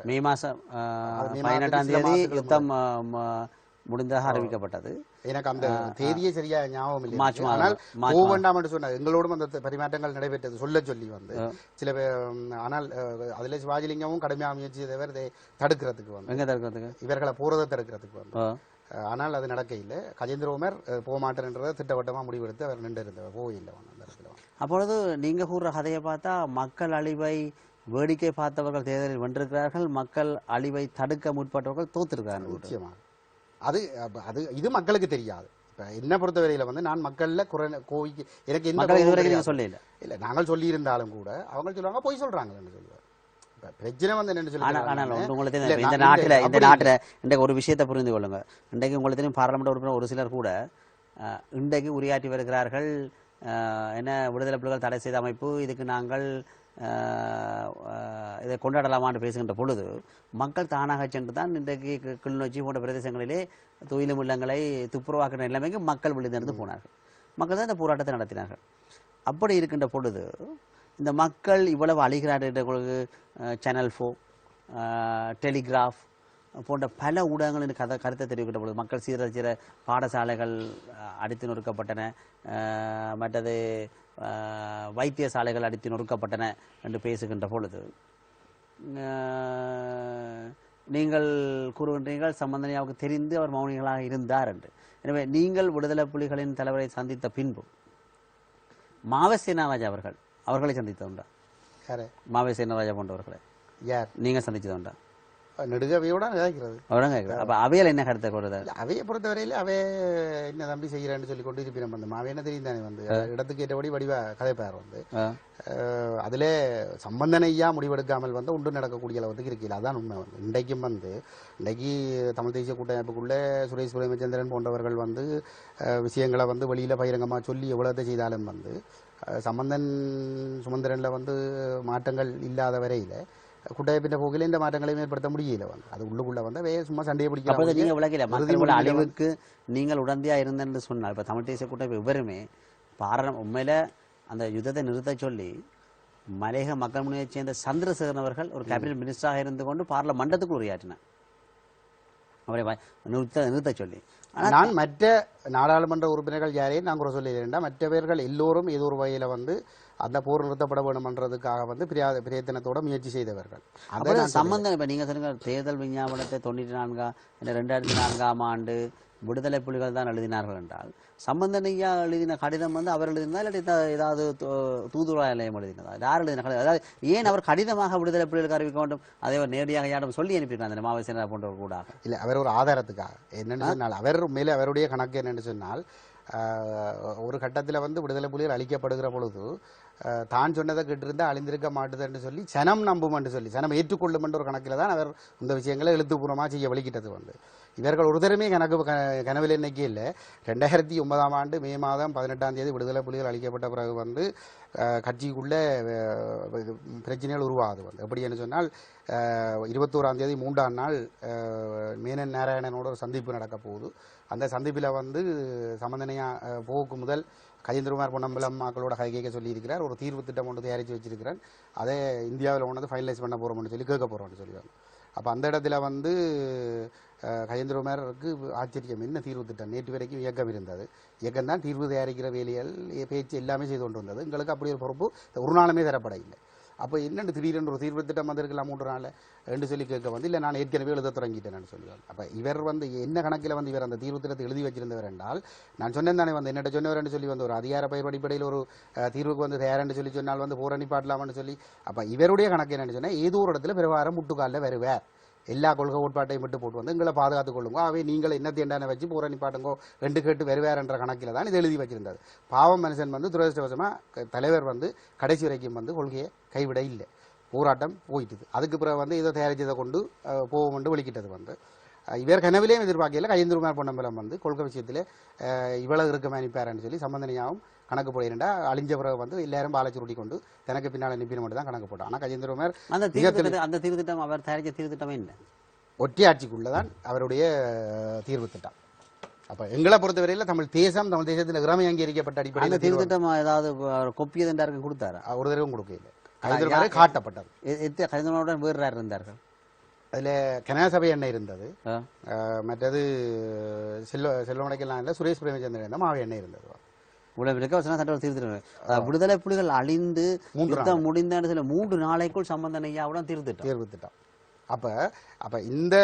மே மாதம் 18ஆம் தேதி யுத்தம் முடிந்ததாக அறிவிக்கப்பட்டது. எனக்கு அந்த தேதியே சரியா ஞாபகம் இல்லை. ஆனால் போக வேண்டாம் என்று சொன்னார். எங்களோடும் அந்த பரிமாற்றங்கள் நடைபெற்றது சொல்ல சொல்லி சில பேர். ஆனால் அதில் சிவாஜிலிங்கமும் கடுமையாக முயற்சி செய்தவர் தடுக்கிறதுக்கு இவர்களை போறதை தடுக்கிறதுக்கு ஆனால் அது நடக்க இல்லை. கஜேந்திரகுமார் போக மாட்டேன்றதை திட்டவட்டமாக முடிவெடுத்து அவர் நின்று இருந்தவர், போயில்லை. அப்பொழுது நீங்க கூறுற கதையை பார்த்தா மக்கள் அழிவை வேடிக்கை பார்த்தவர்கள் தேர்தலில் வென்றிருக்கிறார்கள், மக்கள் அழிவை தடுக்க முற்பட்டவர்கள் தோத்திருக்கிறார்கள். நிச்சயமாக இது மக்களுக்கு தெரியாது. இப்போ என்ன பொறுத்தவரையில் நான் மக்கள்ல கோவிக்கு எனக்கு என்ன சொல்லல இல்லை, நாங்கள் சொல்லி இருந்தாலும் கூட அவங்க சொல்லுவாங்க போய் சொல்றாங்கன்னு சொல்லுவாங்க. பிரச்சனை என்னன்னு சொல்லி உங்களுக்கு இந்த நாட்டில் இன்றைக்கு ஒரு விஷயத்தை புரிந்து கொள்ளுங்க. இன்றைக்கு உங்களுக்கு தெரியும், பாராளுமன்ற உறுப்பினர் ஒரு சிலர் கூட இன்றைக்கு உரையாற்றி வருகிறார்கள். என்ன விடுதலை புலிகள் தடை செய்த அமைப்பு, இதுக்கு நாங்கள் இதை கொண்டாடலாமான்னு பேசுகின்ற பொழுது மக்கள் தானாக சென்று தான் இன்றைக்கு கிளிநொச்சி போன்ற பிரதேசங்களிலே தொழிலும் இல்லங்களை துப்புரவாக்கிற நிலைமைக்கு மக்கள் விழுந்திருந்து போனார்கள். மக்கள் தான் இந்த போராட்டத்தை நடத்தினார்கள். அப்படி இருக்கின்ற பொழுது இந்த மக்கள் இவ்வளவு அழிகிறார்கள் என்ற பொழுது சேனல் 4, டெலிகிராஃப் போன்ற பல ஊடகங்களின் கருத்தை தெரிவிக்கின்ற பொழுது மக்கள் சீர பாடசாலைகள் அடித்து நொறுக்கப்பட்டன, மற்றது வைத்தியசாலைகள் அடித்து நொறுக்கப்பட்டன என்று பேசுகின்ற பொழுது நீங்கள் கூறுகின்றீர்கள் சம்பந்தனையாவுக்கு தெரிந்து அவர் மௌனிகளாக இருந்தார் என்று. எனவே நீங்கள் விடுதலை புலிகளின் தலைவரை சந்தித்த பின்பு மாவை சேனாராஜா அவர்களை சந்தித்ததுண்டா? மாவை சேனாராஜா போன்றவர்களை யார் நீங்க சந்திச்சதுண்டா? நெடுகவையோட கேட்கிறது. அப்ப அவையில் என்ன கருத்தை கூறுது? அவையை பொறுத்தவரையில அவை என்ன தம்பி செய்யறான்னு சொல்லி கொண்டு இருப்பினம் மாவே என்ன தெரியும் தானே இடத்துக்கு ஏற்றபடி வடிவ கதைப்பார் அதுல சம்பந்தனையா முடிவெடுக்காமல் ஒன்று நடக்கக்கூடிய அளவுக்கு இருக்கல. அதான் உண்மை. இன்றைக்கும் இன்றைக்கு தமிழ் தேசிய கூட்டமைப்புக்குள்ள சுரேஷ் பிரேமச்சந்திரன் போன்றவர்கள் விஷயங்களை வெளியில பகிரங்கமா சொல்லி எவ்வளவு செய்தாலும் சம்பந்தன் சுமந்திரன்ல மாற்றங்கள் இல்லாத வரையில கூட்டமைப்பின் போக்கில இந்த மாற்றங்களையும் ஏற்படுத்த முடியல. அது உள்ளுக்குள்ள சும்மா சண்டையை பிடிக்க நீங்க விளக்கல அழிவுக்கு நீங்கள் உடந்தையா இருந்தேன்னு சொன்னால் இப்ப தமிழ் தேசிய கூட்டமைப்பு இவருமே உண்மையில அந்த யுத்தத்தை நிறுத்த சொல்லி மலையக மக்கள் முன்னணியைச் சேர்ந்த சந்திரசேகரன் அவர்கள் ஒரு கேபினட் மினிஸ்டராக இருந்து கொண்டு பார்லமெண்டத்துக்கு உரையாற்றினார் அவரை நிறுத்த சொல்லி. நான் மற்ற நாடாளுமன்ற உறுப்பினர்கள் யாரையும் நான் குறை சொல்லியிருந்தேன். மற்றவர்கள் எல்லோரும் ஏதோ ஒரு வகையில அந்த போர் நிறுத்தப்பட வேண்டும்ன்றதுக்காக பிரயத்தனத்தோட முயற்சி செய்தவர்கள். சம்பந்தம் இப்ப நீங்க சொன்னீங்க தேர்தல் விஞ்ஞாபனத்தை 2004ஆம் ஆண்டு விடுதலை புலிகள் தான் எழுதினார்கள் என்றால் சம்பந்தனையா எழுதின கடிதம் அவர் எழுதினா இல்லாட்டி ஏதாவது தூதுவராலயம் எழுதினதா? யார் எழுதின கடிதம்? அதாவது ஏன் அவர் கடிதமாக விடுதலை புலிகளுக்கு அறிவிக்க வேண்டும், அதை அவர் நேரடியாக யாரும் சொல்லி அனுப்பியிருக்காங்க அந்த மாவை சேனா போன்றவர் கூட? இல்லை, அவர் ஒரு ஆதாரத்துக்காக என்னென்னு சொன்னால் அவர் மேலே அவருடைய கணக்கு என்னென்னு சொன்னால் ஒரு கட்டத்தில் விடுதலை புலிகள் அழிக்கப்படுகிற பொழுது தான் சொன்னதை கேட்டிருந்தால் அழிந்திருக்க மாட்டுது என்று சொல்லி சனம் நம்பும் என்று சொல்லி சனம் ஏற்றுக்கொள்ளும் என்ற ஒரு கணக்கில் தான் அவர் இந்த விஷயங்களை எழுத்துப்பூர்வமாக செய்ய வலிக்கிட்டது. இவர்கள் ஒரு தரமே கனவில் எண்ணிக்கை இல்லை. 2009ஆம் ஆண்டு மே மாதம் 18ஆம் தேதி விடுதலை புலிகள் அளிக்கப்பட்ட பிறகு வந்து கட்சிக்குள்ள பிரச்சனைகள் உருவாகுது வந்து. எப்படின்னு சொன்னால் 21ஆம் தேதி 3ஆம் நாள் மேனன் நாராயணனோட ஒரு சந்திப்பு நடக்க போகுது. அந்த சந்திப்பில் வந்து சம்பந்தனையாக போக்கு முதல் கஜேந்திரகுமார் பொன்னம்பலம் மக்களோட கைகேக்க சொல்லியிருக்கிறார். ஒரு தீர்வு திட்டம் ஒன்று தயாரித்து வச்சிருக்கிறேன், அதை இந்தியாவில் ஒன்று ஃபைனலைஸ் பண்ண போகிறோம்னு சொல்லி கேட்க போகிறோம்னு சொல்லுவாங்க. அப்போ அந்த இடத்துல வந்து கஜேந்திரகுமாருக்கு ஆச்சரியம், என்ன தீர்வு திட்டம், நேற்று வரைக்கும் இயக்கம் இருந்தது, இயக்கம் தான் தீர்வு தயாரிக்கிற வேலைகள் பேச்சு எல்லாமே செய்து கொண்டு வந்தது, எங்களுக்கு அப்படி ஒரு பொறுப்பு ஒரு நாளுமே தரப்பட இல்லை. அப்போ என்னென்னு திடீரென்று ஒரு தீர்வு திட்டம் வந்திருக்கலாம் 3 நாள் என்று சொல்லி கேட்க வந்து இல்லை நான் ஏற்கனவே எழுத தொடங்கிட்டேன்னு சொல்லுவாங்க. அப்போ இவர் வந்து என்ன கணக்கில் வந்து இவர் அந்த தீர்வு திட்டத்தை எழுதி வச்சிருந்தவர் என்றால், நான் சொன்னேன் தானே வந்து என்னட்ட சொன்னவர் சொல்லி வந்து ஒரு அதிகார பயிர் அடிப்படையில் ஒரு தீர்வுக்கு வந்து தயாரென்று சொல்லி சொன்னால் வந்து போரணி பாடலாம்னு சொல்லி. அப்போ இவருடைய கணக்கு என்னென்னு சொன்னால், ஏதோ ஒரு இடத்துல பிரவாரம் முட்டுக்காலில் வருவார், எல்லா கொள்கை கோட்பாட்டையும் விட்டு போட்டு வந்து எங்களை பாதுகாத்துக் கொள்ளுங்க, அவை நீங்கள் என்ன தேண்டான வச்சு போற நிப்பாட்டுங்கோ 2 கேட்டு வருவார் என்ற கணக்கில் தான் இது எழுதி வச்சிருந்தது. பாவம் மனுஷன் வந்து துரதிருஷ்டவசமாக தலைவர் வந்து கடைசி வரைக்கும் வந்து கொள்கையை கைவிட இல்லை, போராட்டம் போயிட்டுது. அதுக்கு பிறகு வந்து ஏதோ தயாரிச்சதை கொண்டு போவோம் என்று வெளிக்கிட்டது வந்து. இவர் கனவிலேயும் எதிர்பார்க்கல கஜேந்திரகுமார் பொன்னம்பலம் வந்து கொள்கை விஷயத்தில் இவ்வளவு இருக்க அனுப்பாருன்னு சொல்லி சம்பந்தனையாகவும் கணக்கு போயிருந்தா அழிஞ்ச பிறகு வந்து எல்லாரும் பாலச்சுருட்டி கொண்டு தனக்கு பின்னால் அனுப்பின மட்டும் தான் கணக்கு போட்டான். ஆனால் கஜேந்திரகுமார் அந்த தீர்வு திட்டம் அவர் தயாரித்த தீர்வு திட்டமே இல்லை, ஒற்றையாட்சிக்குள்ளதான் அவருடைய தீர்வு திட்டம். அப்ப எங்களை பொறுத்தவரையில் தமிழ் தேசத்தில் இறமை அங்கீகரிக்கப்பட்ட அடிப்படையில் தீர்வு திட்டம் ஏதாவது கொப்பியது என்றார்கள் கொடுத்தாரா? ஒரு தடவை கொடுக்கல, கஜேந்திரகுமாரே காட்டப்பட்டது. கஜேந்திரகுமாருடன் வேறு யார் இருந்தார்கள்? அதில் கனகசபை எண்ணெய் இருந்தது, மற்றது செல்வமடைக்கெல்லாம் இல்லை, சுரேஷ் பிரேமச்சந்திரன் இருந்தால் மாவை எண்ணெய் இருந்தது. விடுதலை புலிகள் அழிந்து முடிந்த 3 நாளைக்குள் சம்பந்தனையாவுடன் தீர்வு திட்டம். அப்ப அப்ப இந்த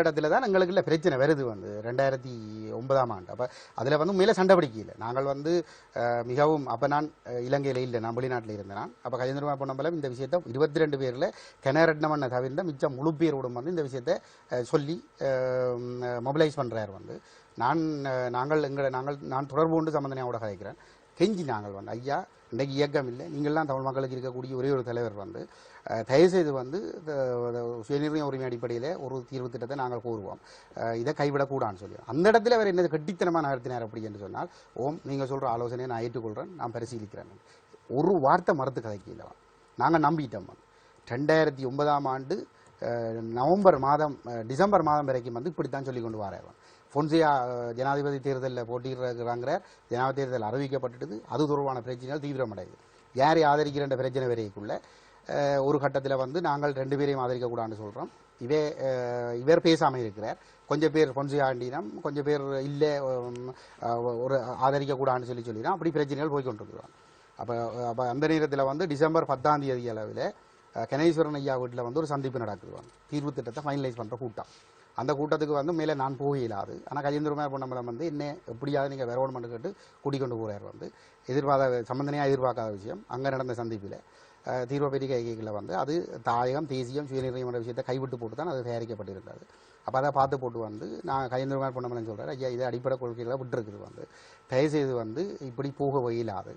இடத்துல தான் எங்களுக்கு இல்லை பிரச்சனை வருது வந்து 2009ஆம் ஆண்டு. அப்ப அதுல வந்து உண்மையில சண்டை பிடிக்கல. நாங்கள் வந்து மிகவும் அப்ப நான் இலங்கையில இல்லை, நான் வெளிநாட்டில் இருந்தேன். அப்ப கஜேந்திரகுமார் பொன்னம்பலம் இந்த விஷயத்தை 22 பேர்ல கனரட்னமண்ண தவிர்ந்த மிச்சம் முழு பேரோடும் வந்து இந்த விஷயத்தை சொல்லி மொபிலைஸ் பண்றாரு வந்து. நான் தொடர்பு கொண்டு சம்பந்தனையோட கதைக்கிறேன், கெஞ்சி நாங்கள் வந்து ஐயா இன்றைக்கு இயக்கம் இல்லை, நீங்கள்லாம் தமிழ் மக்களுக்கு இருக்கக்கூடிய ஒரே ஒரு தலைவர் வந்து தயவுசெய்து வந்து சுயநிர்ணய உரிமை அடிப்படையில் ஒரு தீர்வு திட்டத்தை நாங்கள் கூறுவோம், இதை கைவிடக்கூடாதுன்னு சொல்லி. அந்த இடத்துல அவர் என்ன கட்டித்தனமாக நகர்த்தினார் அப்படி என்று சொன்னால், ஓம் நீங்கள் சொல்கிற ஆலோசனையை நான் ஏற்றுக்கொள்கிறேன், நான் பரிசீலிக்கிறேன், ஒரு வார்த்தை மறுத்து கதைக்கல. நாங்கள் நம்பிட்டோம். 2009ஆம் ஆண்டு டிசம்பர் மாதம் வரைக்கும் வந்து இப்படித்தான் சொல்லி கொண்டு வரார். பொன்சியா ஜனாதிபதி தேர்தலில் போட்டியிடுறாங்கிற ஜனாதிபதி தேர்தல் அறிவிக்கப்பட்டது, அது தொடர்பான பிரச்சனைகள் தீவிரமடையுது. யாரை ஆதரிக்கிற பிரச்சனை வரைக்குள்ள ஒரு கட்டத்தில் வந்து நாங்கள் 2 பேரையும் ஆதரிக்கக்கூடாதுன்னு சொல்கிறோம். இவர் பேசாமல் இருக்கிறார், கொஞ்சம் பேர் பொன்சியா ஆண்டினம், கொஞ்சம் பேர் இல்லை ஒரு ஆதரிக்கக்கூடாதுன்னு சொல்லினா அப்படி பிரச்சனைகள் போய்கொண்டிருக்கிறோம். அப்போ அந்த நேரத்தில் வந்து டிசம்பர் 10ஆம் தேதி அளவில் கணேஸ்வரன் ஐயா வீட்டில் வந்து ஒரு சந்திப்பு நடக்குதுவாங்க, தீர்வு திட்டத்தை ஃபைனலைஸ் பண்ணுற கூட்டம். அந்த கூட்டத்துக்கு வந்து மேலே நான் போக இயலாது. ஆனால் கஜேந்திரகுமார் பொன்னம்பலம் வந்து என்ன எப்படியாவது நீங்கள் வேறோன்னு கேட்டு கூட்டிக்கொண்டு போகிறார் வந்து. சம்பந்தனையாக எதிர்பார்க்காத விஷயம் அங்கே நடந்த சந்திப்பில் தீர்வு பெரிய கைகளில் வந்து அது தாயகம் தேசியம் சுயநிர்ணயம் என்ற விஷயத்தை கைவிட்டு போட்டு தான் அது தயாரிக்கப்பட்டிருந்தது. அப்போ அதை பார்த்து போட்டு வந்து நான் கஜேந்திரகுமார் பொன்னம்பலம் சொல்கிறேன், ஐயா இது அடிப்படை கொள்கைகளை விட்டுருக்குது வந்து, தயவுசெய்து வந்து இப்படி போக இயலாது.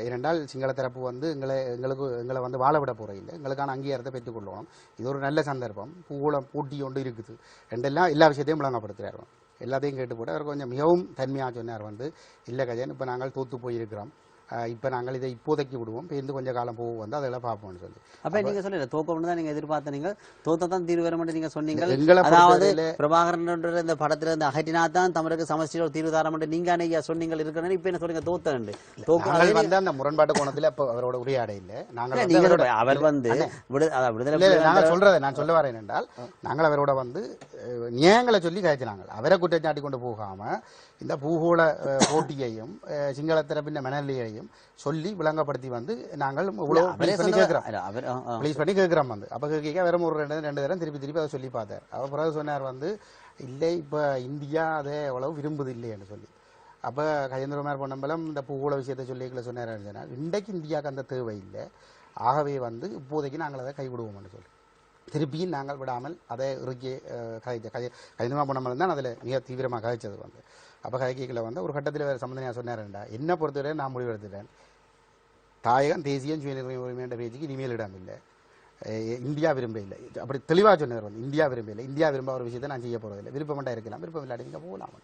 ஏனென்றால் சிங்கள தரப்பு வந்து எங்களை வந்து வாழ விட போகிற இல்லை, எங்களுக்கான அங்கீகாரத்தை பெற்றுக்கொள்ளணும், இது ஒரு நல்ல சந்தர்ப்பம், பூகோளம் போட்டி ஒன்று இருக்குது ரெண்டெல்லாம் எல்லா விஷயத்தையும் விளங்கப்படுத்துகிறார். எல்லாத்தையும் கேட்டு போட்டு அவர் கொஞ்சம் மிகவும் தன்மையாக சொன்னார் வந்து, இல்லை கஜன் இப்போ நாங்கள் தோற்று போயிருக்கிறோம், இப்போ நாங்கள் இதை இப்போதைக்கு விடுவோம், இப்போ கொஞ்ச காலம் போகும் வந்து அதெல்லாம் பார்ப்போம்னு சொல்லி. அப்போ நீங்கள் சொல்லல தோக்கம்னு தான் நீங்கள் எதிர்பார்த்த, நீங்கள் தோத்த தான் தீர்வு வர மட்டும் நீங்கள் சொன்னீங்க. அதாவது பிரபாகரன் இந்த படத்தில் இருந்து அகற்றினா தான் தமிழுக்கு சமஸ்டியில் தீர்வு தர மட்டும் நீங்கள் அன்னைக்கு சொன்னீங்க இருக்கிறேன். இப்போ என்ன சொல்றீங்க தோத்தண்டு தோக்கம் வந்து அந்த முரண்பாட்டு கோணத்தில் இப்போ அவரோட உரையாட இல்லை. நாங்கள் அவர் வந்து விடுதலை நான் சொல்ல வரேன் என்றால், நாங்கள் அவரோட வந்து நியாயங்களை சொல்லி கழிச்சினாங்க, அவரை குற்றச்சாட்டி கொண்டு போகாமல் இந்த பூகோள போட்டியையும் சிங்கள தரப்பின் மனநிலையையும் சொல்லி விளங்கப்படுத்தி வந்து நாங்கள் ப்ளீஸ் பண்ணி கேட்கிறோம் வந்து. அப்போ கேட்க வேற ஒரு 2 தரம் திருப்பி அதை சொல்லி பார்த்தார். அவர் பிறகு சொன்னார் வந்து, இல்லை இப்போ இந்தியா அதை எவ்வளவு விரும்புது இல்லைன்னு சொல்லி. அப்போ கஜேந்திரகுமார் பொன்னம்பலம் இந்த பூகோள விஷயத்தை சொல்லிக்கல சொன்னார். இன்றைக்கு இந்தியாவுக்கு அந்த தேவை இல்லை, ஆகவே வந்து இப்போதைக்கு நாங்கள் அதை கைவிடுவோம்னு சொல்லி திருப்பியும் நாங்கள் விடாமல் அதை இறுக்கி கஜேந்திரகுமார் பொன்னம்பலம் தான் அதில் மிக தீவிரமாக கதைச்சது வந்து. அப்போ கதைக்கில் வந்து ஒரு கட்டத்தில் வேறு சம்பந்தனையாக சொன்னார்டா, என்ன பொறுத்தவரை நான் முடிவெடுத்துட்டேன், தாயகம் தேசியம் சுயநிர்ணய உரிமை என்ற பேச்சுக்கு இனிமேல் இடம் இல்லை, இந்தியா விரும்ப இல்லை, அப்படி தெளிவாக சொன்னவர் வந்து இந்தியா விரும்ப இல்லை, இந்தியா விரும்ப ஒரு விஷயத்தை நான் செய்ய போகிறதில்லை, விருப்பமண்டா இருக்கலாம், விருப்பம் இல்லாட்டி நீங்கள் போகலாம்.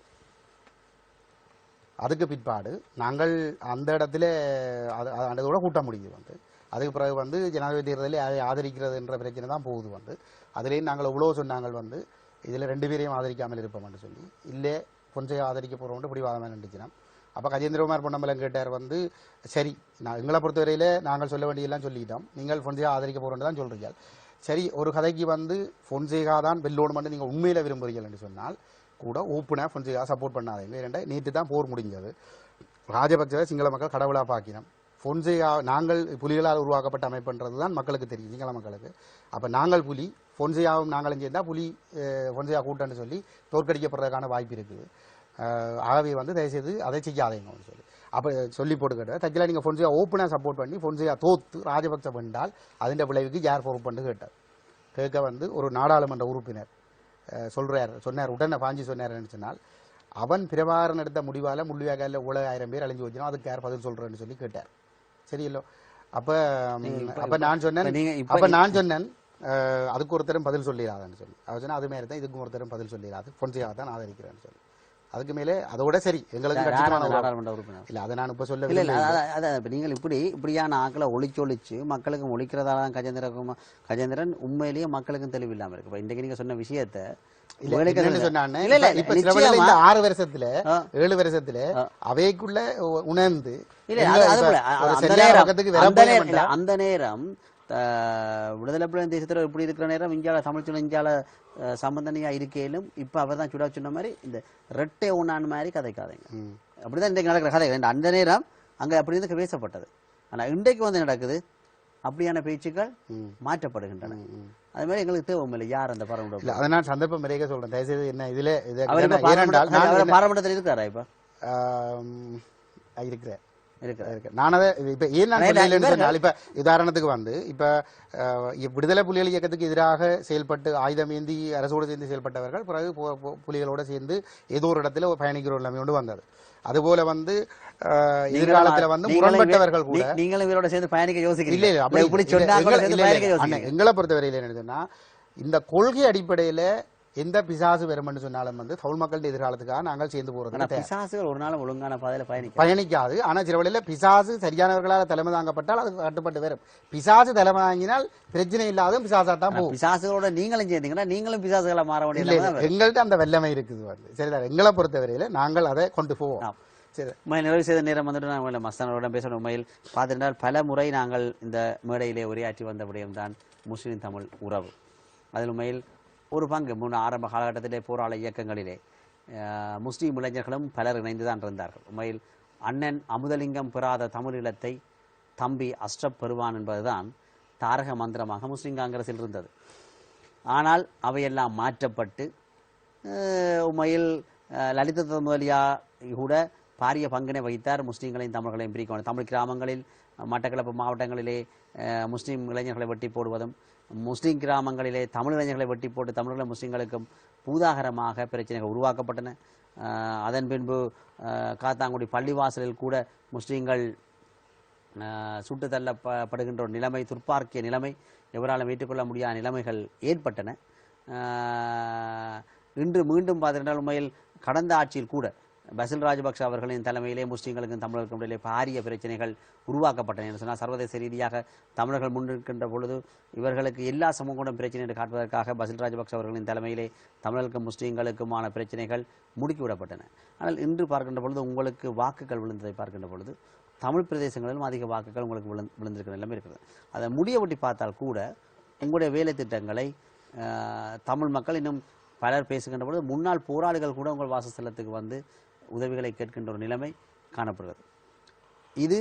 அதுக்கு பிற்பாடு நாங்கள் அந்த இடத்துல அதோட கூட்ட முடியுது வந்து. அதுக்கு பிறகு வந்து ஜனாதிபதி தேர்தலில் அதை ஆதரிக்கிறது என்ற பிரச்சனை தான் போகுது வந்து. அதுலேயும் நாங்கள் எவ்வளோ சொன்னாங்க வந்து இதில் 2 பேரையும் ஆதரிக்காமல் இருப்போம்னு சொல்லி, இல்லை பொன்சேகா ஆதரிக்க போகிறோம்னு பிடிவாதமாக நின்றுச்சுனா. அப்போ கஜேந்திரகுமார் பொன்னம்பலம் கேட்டார் வந்து, சரி நான் எங்களை பொறுத்தவரையில் நாங்கள் சொல்ல வேண்டியெல்லாம் சொல்லிட்டோம், நீங்கள் பொன்சேகா ஆதரிக்க போகிறோன்னு தான் சொல்கிறீங்க. சரி, ஒரு கதைக்கு வந்து பொன்சேகா தான் வெல்லோணுமென்று நீங்கள் உண்மையில் விரும்புகிறீர்கள் என்று சொன்னால் கூட ஓப்பனாக பொன்சேகா சப்போர்ட் பண்ணாதீங்க. ஏன்னா நேற்று தான் போர் முடிஞ்சது, ராஜபக்சவை சிங்கள மக்கள் கடவுளாக பார்க்கணும். பொன்சேகா நாங்கள் புலிகளால் உருவாக்கப்பட்ட அமைப்புன்றது தான் மக்களுக்கு தெரியும், சிங்கள மக்களுக்கு. அப்போ நாங்கள் புலி, பொன்சேகாவும் நாங்களும் சேர்ந்தால் புலி பொன்சேகா கூட்டம்னு சொல்லி தோற்கடிக்கப்படுறதுக்கான வாய்ப்பு இருக்குது. ஆகவே வந்து தயவுசெய்து அதை செய்யாதீங்கன்னு சொல்லி அப்போ சொல்லி போட்டு கேட்டார். தச்சில் நீங்கள் பொன்சேகா ஓப்பனாக சப்போர்ட் பண்ணி பொன்சேகா தோத்து ராஜபக்ச வென்றால் அதிൻ്റെ விளைவுக்கு யார் பொறுப்புன்னு கேட்டார். கேட்க வந்து ஒரு நாடாளுமன்ற உறுப்பினர் சொன்னார், உடனே பாஞ்சி சொன்னார்ன்னு சொன்னால், அவன் பிரபாகரன் எடுத்த முடிவால் முள்ளிவாய்க்காலில் உலக 1000 பேர் அழிஞ்சு வச்சிடும், அதுக்கு யார் பதில் சொல்கிறேன்னு சொல்லி கேட்டார். சரியில்லோ? அப்போ நான் சொன்னேன் அதுக்கு ஒருத்தரும் பதில் சொல்லிடாதான்னு சொல்லி. அவர் சொன்னால் அது மாதிரி தான் இதுக்கும் ஒருத்தரும் பதில் சொல்லிடாது, பொன்சேகா தான் ஆதரிக்கிறேன்னு சொல்லி. அதுக்கு மேலே அதோட சரி எங்களுக்கு நாடாளுமன்ற உறுப்பினர் இல்லை, அதை நான் இப்போ சொல்ல இல்லை. அதான் இப்போ நீங்கள் இப்படியான ஆக்களை ஒழிச்சு மக்களுக்கும் ஒழிக்கிறதால தான் கஜேந்திரன் உண்மையிலேயே மக்களுக்கும் தெளிவில்லாமல் இருக்கு. இப்போ இன்றைக்கு நீங்கள் சொன்ன விஷயத்தை 6 வருஷத்துல 7 வருஷத்துல அவைக்குள்ள உணர்ந்து அந்த நேரம் விடுதலை புலிகள் தேசத்தில் இப்படி இருக்கிற நேரம் இந்தியால சம்பந்தனையா இருக்கையிலும் இப்ப அவர் தான் சுடா சொன்ன மாதிரி இந்த ரெட்டை உண்ணான் மாதிரி கதைக்காதீங்க. அப்படிதான் இன்றைக்கு நடக்கிற கதை. அந்த நேரம் அங்க அப்படி இருந்து பேசப்பட்டது. ஆனா இன்றைக்கு வந்து நடக்குது, அப்படியான பேச்சுக்கள் மாற்றப்படுகின்றன. அது மாதிரி எங்களுக்கு தேவையில்லை யார் அந்த பாராளுமன்ற. அதை நான் சந்தர்ப்பம் நிறைய சொல்றேன், தயவுசெய்து என்ன இதுல பாராளுமன்றத்தில் இருக்காரா இப்ப இருக்கிறேன் நான் அதை இப்ப ஏன் நான் சொன்னால், இப்ப உதாரணத்துக்கு வந்து இப்ப விடுதலை புலிகள் இயக்கத்துக்கு எதிராக செயல்பட்டு ஆயுதம் ஏந்தி அரசோடு சேர்ந்து செயல்பட்டவர்கள் பிறகு புலிகளோட சேர்ந்து ஏதோ ஒரு இடத்துல பயணிக்கிற ஒரு நிலைமை வந்தது. அதுபோல வந்து எதிர்காலத்துல வந்து முரண்பட்டவர்கள் கூட நீங்களும் இவரோட சேர்ந்து பயணிக்க யோசிக்கிறீங்க. இல்ல எங்களை பொறுத்தவரையில் என்ன சொன்னா, இந்த கொள்கை அடிப்படையில எந்த பிசாசு வரும்னு சொன்னாலும் வந்து தமிழ் மக்களின் எதிர்காலத்துக்காக நாங்கள் சேர்ந்து போறது. பிசாசுகள் ஒரு நாள் ஒழுங்கான பாதையில பயணிக்காது. ஆனா சில வழியில பிசாசு சரியானவர்களால் தலைமை தாங்கப்பட்டால் அது கட்டுப்பட்டு வரும். பிசாசு தலைமை தாங்கினால் பிரச்சனை இல்லாத பிசாசா தான் போகும். பிசாசுகளோட நீங்களும் சேர்ந்தீங்கன்னா நீங்களும் பிசாசுகளை மாற வேண்டிய எங்கள்கிட்ட அந்த வெள்ளமை இருக்குது வந்து. சரிதான், எங்களை பொறுத்தவரையில நாங்கள் அதை கொண்டு போவோம். சரி, நிறைவு செய்த நேரம் வந்துட்டு நாங்கள் மஸ்தானோட பேசணும். உண்மையில் பார்த்துட்டால் பல முறை நாங்கள் இந்த மேடையிலே உரையாற்றி வந்த விடயம்தான் முஸ்லிம் தமிழ் உறவு. அதில் உண்மையில் ஒரு பங்கு ஆரம்ப காலகட்டத்திலே போராள இயக்கங்களிலே முஸ்லீம் இளைஞர்களும் பலர் இணைந்துதான் இருந்தார்கள். உண்மையில் அண்ணன் அமுதலிங்கம் பெறாத தமிழீழத்தை தம்பி அஷ்ரப் பெறுவான் என்பதுதான் தாரக மந்திரமாக முஸ்லீம் காங்கிரஸில் இருந்தது. ஆனால் அவையெல்லாம் மாற்றப்பட்டு உண்மையில் லலித முதலியா கூட பாரிய பங்கினை வகித்தார் முஸ்லீம்களையும் தமிழர்களையும் பிரிக்க. தமிழ் கிராமங்களில் மட்டக்களப்பு மாவட்டங்களிலே முஸ்லீம் இளைஞர்களை வெட்டி போடுவதும், முஸ்லீம் கிராமங்களிலே தமிழ் இளைஞர்களை வெட்டி போட்டு தமிழர்கள் முஸ்லீம்களுக்கும் பூதாகரமாக பிரச்சனைகள் உருவாக்கப்பட்டன. அதன் பின்பு காத்தாங்குடி பள்ளிவாசலில் கூட முஸ்லீம்கள் சுட்டு தள்ளப்படுகின்ற ஒரு நிலைமை, துர்ப்பார்க்கிய நிலைமை, எவராலும் ஏற்றுக்கொள்ள முடியாத நிலைமைகள் ஏற்பட்டன. இன்று மீண்டும் பார்த்திருந்தால் உண்மையில் கடந்த ஆட்சியில் கூட பசில் ராஜபக்ஷ அவர்களின் தலைமையிலே முஸ்லீம்களுக்கும் தமிழர்களுக்கும் இடையிலே பாரிய பிரச்சனைகள் உருவாக்கப்பட்டன என்று சொன்னால், சர்வதேச ரீதியாக தமிழர்கள் முன்னிற்கின்ற பொழுது இவர்களுக்கு எல்லா சமூகங்களும் பிரச்சனை என்று காட்டுவதற்காக பசில் ராஜபக்ஷ அவர்களின் தலைமையிலே தமிழர்களுக்கும் முஸ்லீம்களுக்குமான பிரச்சனைகள் முடுக்கிவிடப்பட்டன. ஆனால் இன்று பார்க்கின்ற பொழுது உங்களுக்கு வாக்குகள் விழுந்ததை பார்க்கின்ற பொழுது தமிழ் பிரதேசங்களிலும் அதிக வாக்குகள் உங்களுக்கு விழுந்திருக்கிற நிலைமை இருக்கிறது. அதை முடிய ஒட்டி பார்த்தால் கூட உங்களுடைய வேலை திட்டங்களை தமிழ் மக்கள் இன்னும் பலர் பேசுகின்ற பொழுது முன்னாள் போராளிகள் கூட உங்கள் வாசஸ்தலத்துக்கு வந்து உதவிகளை கேட்கின்ற ஒரு நிலைமை காணப்படுகிறது. இது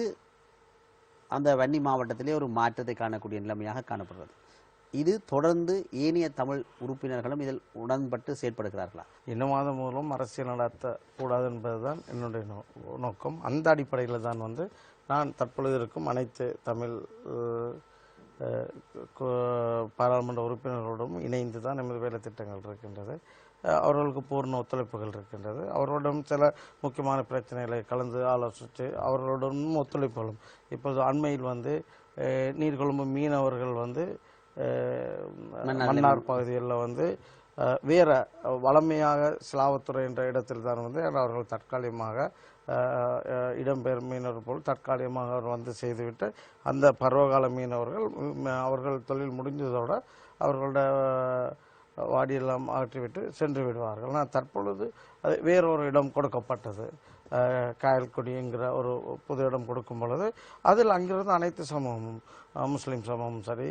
அந்த வன்னி மாவட்டத்திலே ஒரு மாற்றத்தை காணக்கூடிய நிலைமையாக காணப்படுகிறது. இது தொடர்ந்து ஏனைய தமிழ் உறுப்பினர்களும் இதில் உடன்பட்டு செயற்படுகிறார்களா? இனவாதம் மூலம் அரசியல் நடத்தக்கூடாது என்பதுதான் என்னுடைய நோக்கம். அந்த அடிப்படையில் தான் வந்து நான் தற்பொழுது இருக்கும் அனைத்து தமிழ் பாராளுமன்ற உறுப்பினர்களோடும் இணைந்து தான் நமது வேலை திட்டங்கள் இருக்கின்றது. அவர்களுக்கு பூர்ண ஒத்துழைப்புகள் இருக்கின்றது. அவர்களுடன் சில முக்கியமான பிரச்சனைகளை கலந்து ஆலோசித்து அவர்களுடன் ஒத்துழைப்புகளும். இப்போது அண்மையில் வந்து நீர்கொழும்பு மீனவர்கள் வந்து மன்னார் பகுதிகளில் வந்து வேற வளமையாக சிலாவத்துறை என்ற இடத்தில் தான் வந்து அவர்கள் தற்காலிகமாக இடம்பெயர் மீனவர் போல் தற்காலிகமாக அவர் வந்து செய்துவிட்டு அந்த பருவகால மீனவர்கள் அவர்கள் தொழில் முடிந்ததோடு அவர்களோட வாடியெல்லாம் அகற்றிவிட்டு சென்று விடுவார்கள். ஆனால் தற்பொழுது அது வேறொரு இடம் கொடுக்கப்பட்டது, காயல்குடிங்கிற ஒரு புது இடம் கொடுக்கும் பொழுது அதில் அங்கிருந்து அனைத்து சமூகமும், முஸ்லீம் சமூகமும் சரி,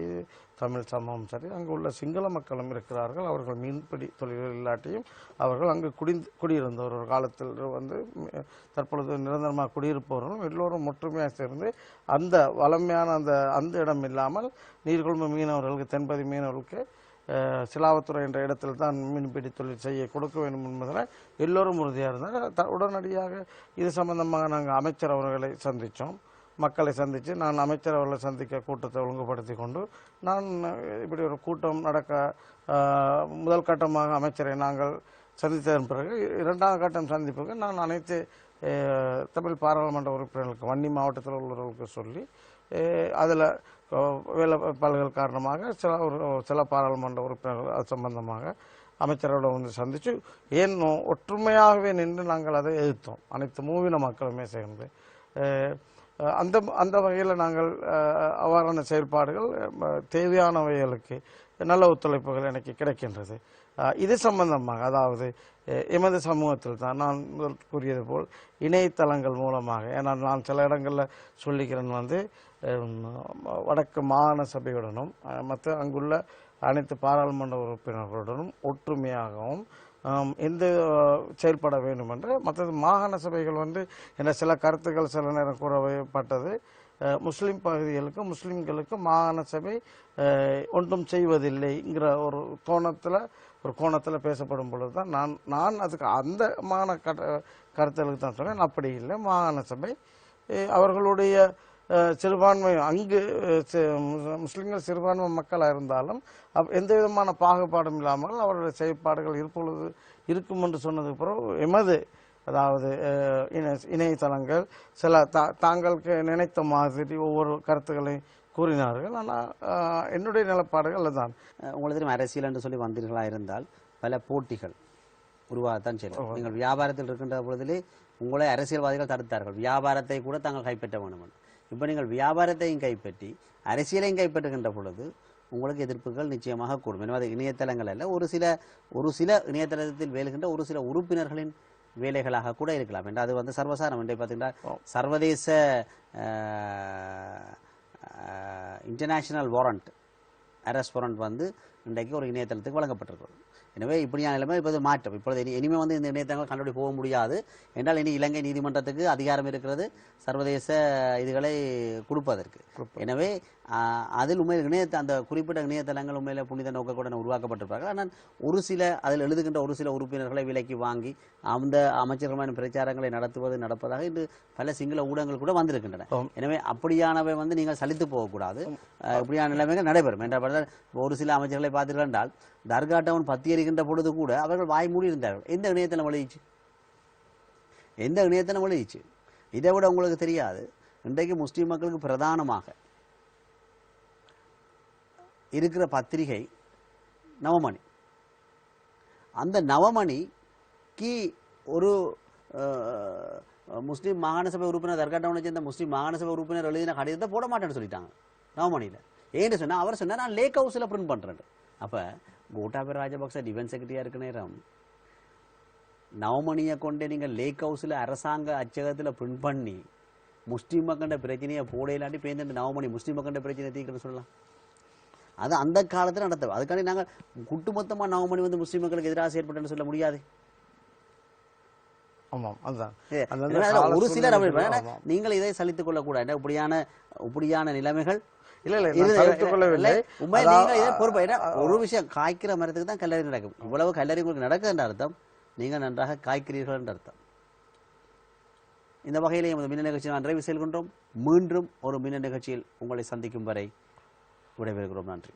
தமிழ் சமூகமும் சரி, அங்கு உள்ள சிங்கள மக்களும் இருக்கிறார்கள். அவர்கள் மீன்பிடி தொழில்கள் இல்லாட்டியும் அவர்கள் அங்கு குடியிருந்தவர் ஒரு காலத்தில் வந்து தற்பொழுது நிரந்தரமாக குடியிருப்பவர்களும் எல்லோரும் ஒற்றுமையாக சேர்ந்து அந்த வளமையான அந்த இடம் இல்லாமல் நீர்கொழும்பு மீனவர்களுக்கு, தென்பதி மீனவர்களுக்கு சிலாவத்துறை என்ற இடத்தில் தான் மீன்பிடி தொழில் செய்ய கொடுக்க வேண்டும் என்பதில் எல்லோரும் உறுதியாக இருந்தால் உடனடியாக இது சம்பந்தமாக நாங்கள் அமைச்சர் அவர்களை சந்தித்தோம். மக்களை சந்தித்து நான் அமைச்சர் அவர்களை சந்திக்க கூட்டத்தை ஒழுங்குபடுத்தி கொண்டு நான் இப்படி ஒரு கூட்டம் நடக்க முதல் கட்டமாக அமைச்சரை நாங்கள் சந்தித்ததன் பிறகு இரண்டாவது கட்டம் சந்திப்புக்கு நான் அனைத்து தமிழ் பாராளுமன்ற உறுப்பினர்களுக்கு, வன்னி மாவட்டத்தில் உள்ளவர்களுக்கு சொல்லி அதில் வேலை பல்கள் காரணமாக சில பாராளுமன்ற உறுப்பினர்கள் அது சம்பந்தமாக அமைச்சரோட வந்து சந்தித்து ஏன் ஒற்றுமையாகவே நின்று நாங்கள் அதை எதிர்த்தோம். அனைத்து மூவின மக்களுமே சேர்ந்து அந்த வகையில் நாங்கள் அவ்வாறான செயல்பாடுகள் தேவையானவைகளுக்கு நல்ல ஒத்துழைப்புகள் எனக்கு கிடைக்கின்றது. இது சம்பந்தமாக அதாவது எமது சமூகத்தில் தான் நான் முதல் கூறியது போல் இணையதளங்கள் மூலமாக, ஏன்னா நான் சில இடங்களில் சொல்லிக்கிறேன் வந்து வடக்கு மாகாண சபையுடனும் மற்ற அங்குள்ள அனைத்து பாராளுமன்ற உறுப்பினர்களுடனும் ஒற்றுமையாகவும் எந்த செயல்பட வேண்டும் என்று, மற்றது மாகாண சபைகள் வந்து என்ற சில கருத்துக்கள் சில நேரம் கூறப்பட்டது. முஸ்லீம் பகுதிகளுக்கு முஸ்லீம்களுக்கு மாகாண சபை ஒன்றும் செய்வதில்லைங்கிற ஒரு கோணத்தில் பேசப்படும் பொழுது தான் நான் அதுக்கு அந்த மாகாண கருத்துகளுக்கு தான் சொன்னேன். அப்படி இல்லை, மாகாண சபை அவர்களுடைய சிறுபான்மை, அங்கு முஸ்லீம்கள் சிறுபான்மை மக்களாக இருந்தாலும் எந்த விதமான பாகுபாடும் இல்லாமல் அவருடைய செயல்பாடுகள் இப்பொழுது இருக்கும் என்று சொன்னதுக்கு பிறகு எமது அதாவது இணையதளங்கள் சில தாங்களுக்கு நினைத்த மாதிரி ஒவ்வொரு கருத்துக்களை கூறினார்கள். ஆனால் என்னுடைய நிலப்பாடுகள் தான். உங்களுக்கு அரசியல் என்று சொல்லி வந்தீர்களா இருந்தால் பல போட்டிகள் உருவாகத்தான் செய்யும். நீங்கள் வியாபாரத்தில் இருக்கின்ற பொழுதிலே உங்களை அரசியல்வாதிகள் தடுத்தார்கள், வியாபாரத்தை கூட தாங்கள் கைப்பற்ற வேண்டும். இப்போ நீங்கள் வியாபாரத்தையும் கைப்பற்றி அரசியலையும் கைப்பற்றுகின்ற பொழுது உங்களுக்கு எதிர்ப்புகள் நிச்சயமாக கூடும். எனவே அது இணையதளங்கள் அல்ல, ஒரு சில இணையதளத்தில் வேலுகின்ற ஒரு சில உறுப்பினர்களின் வேலைகளாக கூட இருக்கலாம் என்று அது வந்து சர்வசாரம் என்று பார்த்தீங்கன்னா சர்வதேச இன்டர்நேஷனல் வாரண்ட், அரெஸ்ட் வாரண்ட் வந்து இன்றைக்கு ஒரு இணையதளத்துக்கு வழங்கப்பட்டிருக்கிறது. எனவே இப்படியான நிலைமை இப்போது மாற்றம். இப்பொழுது இனிமேல் வந்து இந்த இணையதளங்கள் கண்டுபிடி போக முடியாது என்றால் இனி இலங்கை நீதிமன்றத்துக்கு அதிகாரம் இருக்கிறது சர்வதேச இதுகளை கொடுப்பதற்கு. எனவே அதில் உண்மையில் அந்த குறிப்பிட்ட இணையதளங்கள் உண்மையில புனித நோக்கத்துடன் உருவாக்கப்பட்டிருப்பார்கள். ஆனால் ஒரு சில அதில் எழுதுகின்ற ஒரு சில உறுப்பினர்களை விலைக்கு வாங்கி அந்த அமைச்சர்களான பிரச்சாரங்களை நடப்பதாக இன்று பல சிங்கள ஊடகங்கள் கூட வந்திருக்கின்றன. எனவே அப்படியானவை வந்து நீங்கள் சலித்து போகக்கூடாது. இப்படியான நிலைமைகள் நடைபெறும் என்றால் ஒரு சில அமைச்சர்களை பார்த்தீர்கள் என்றால் தர்கா டவுன் பத்தி எறிகின்ற பொழுது கூட அவர்கள் வாய் மூடி இருந்தார்கள். எந்த இணையதளம் வெளியிச்சு? இதை விட உங்களுக்கு தெரியாது, இன்றைக்கு முஸ்லீம் மக்களுக்கு பிரதானமாக இருக்கிற பத்திரிகை நவமணி. அந்த நவமணிக்கு ஒரு முஸ்லீம் மாகாண சபை உறுப்பினர், தர்கா டவுனை சேர்ந்த முஸ்லீம் மாகாண சபை உறுப்பினர் எழுதின கடிதத்தை போட மாட்டேன்னு சொல்லிட்டாங்க நவமணியில். ஏன்னு சொன்னால் அவர் சொன்னார் நான் லேக் ஹவுஸில் பிரிண்ட் பண்ணுறேன். அப்போ கோட்டாபய ராஜபக்ச டிஃபென்ஸ் செக்ரட்டரியாக இருக்க நேரம் நவமணியை கொண்டே நீங்கள் லேக் ஹவுஸில் அரசாங்க அச்சகத்தில் பிரிண்ட் பண்ணி முஸ்லீம் மக்கண்ட பிரச்சனையை போடையிலாட்டி பேருந்து நவமணி முஸ்லீம் மக்கண்ட பிரச்சனையை தீர்க்கணும்னு சொல்லலாம். அது அந்த காலத்தில் நடத்தது. அதுக்காண்டி நாங்கள் குட்டுமொத்தமாக நவமணி வந்து முஸ்லீம் மக்களுக்கு எதிராக செயற்பட்டேன்னு சொல்ல முடியாது. ஒரு சிலர் நீங்கள் இதை சலித்துக் கொள்ளக்கூடாது. இப்படியான நிலைமைகள் ஒரு விஷயம், காய்க்கிற மரத்துக்கு தான் கல்லறி நடக்கும். இவ்வளவு கல்லறி உங்களுக்கு நடக்குதுன்ற அர்த்தம் நீங்கள் நன்றாக காய்க்கிறீர்கள் என்ற அர்த்தம். இந்த வகையிலே மின்ன நிகழ்ச்சி நான் நிறைவு செல்கின்றோம். மீண்டும் ஒரு மின்ன நிகழ்ச்சியில் உங்களை சந்திக்கும் வரை விடைபெறுகிறோம். நன்றி.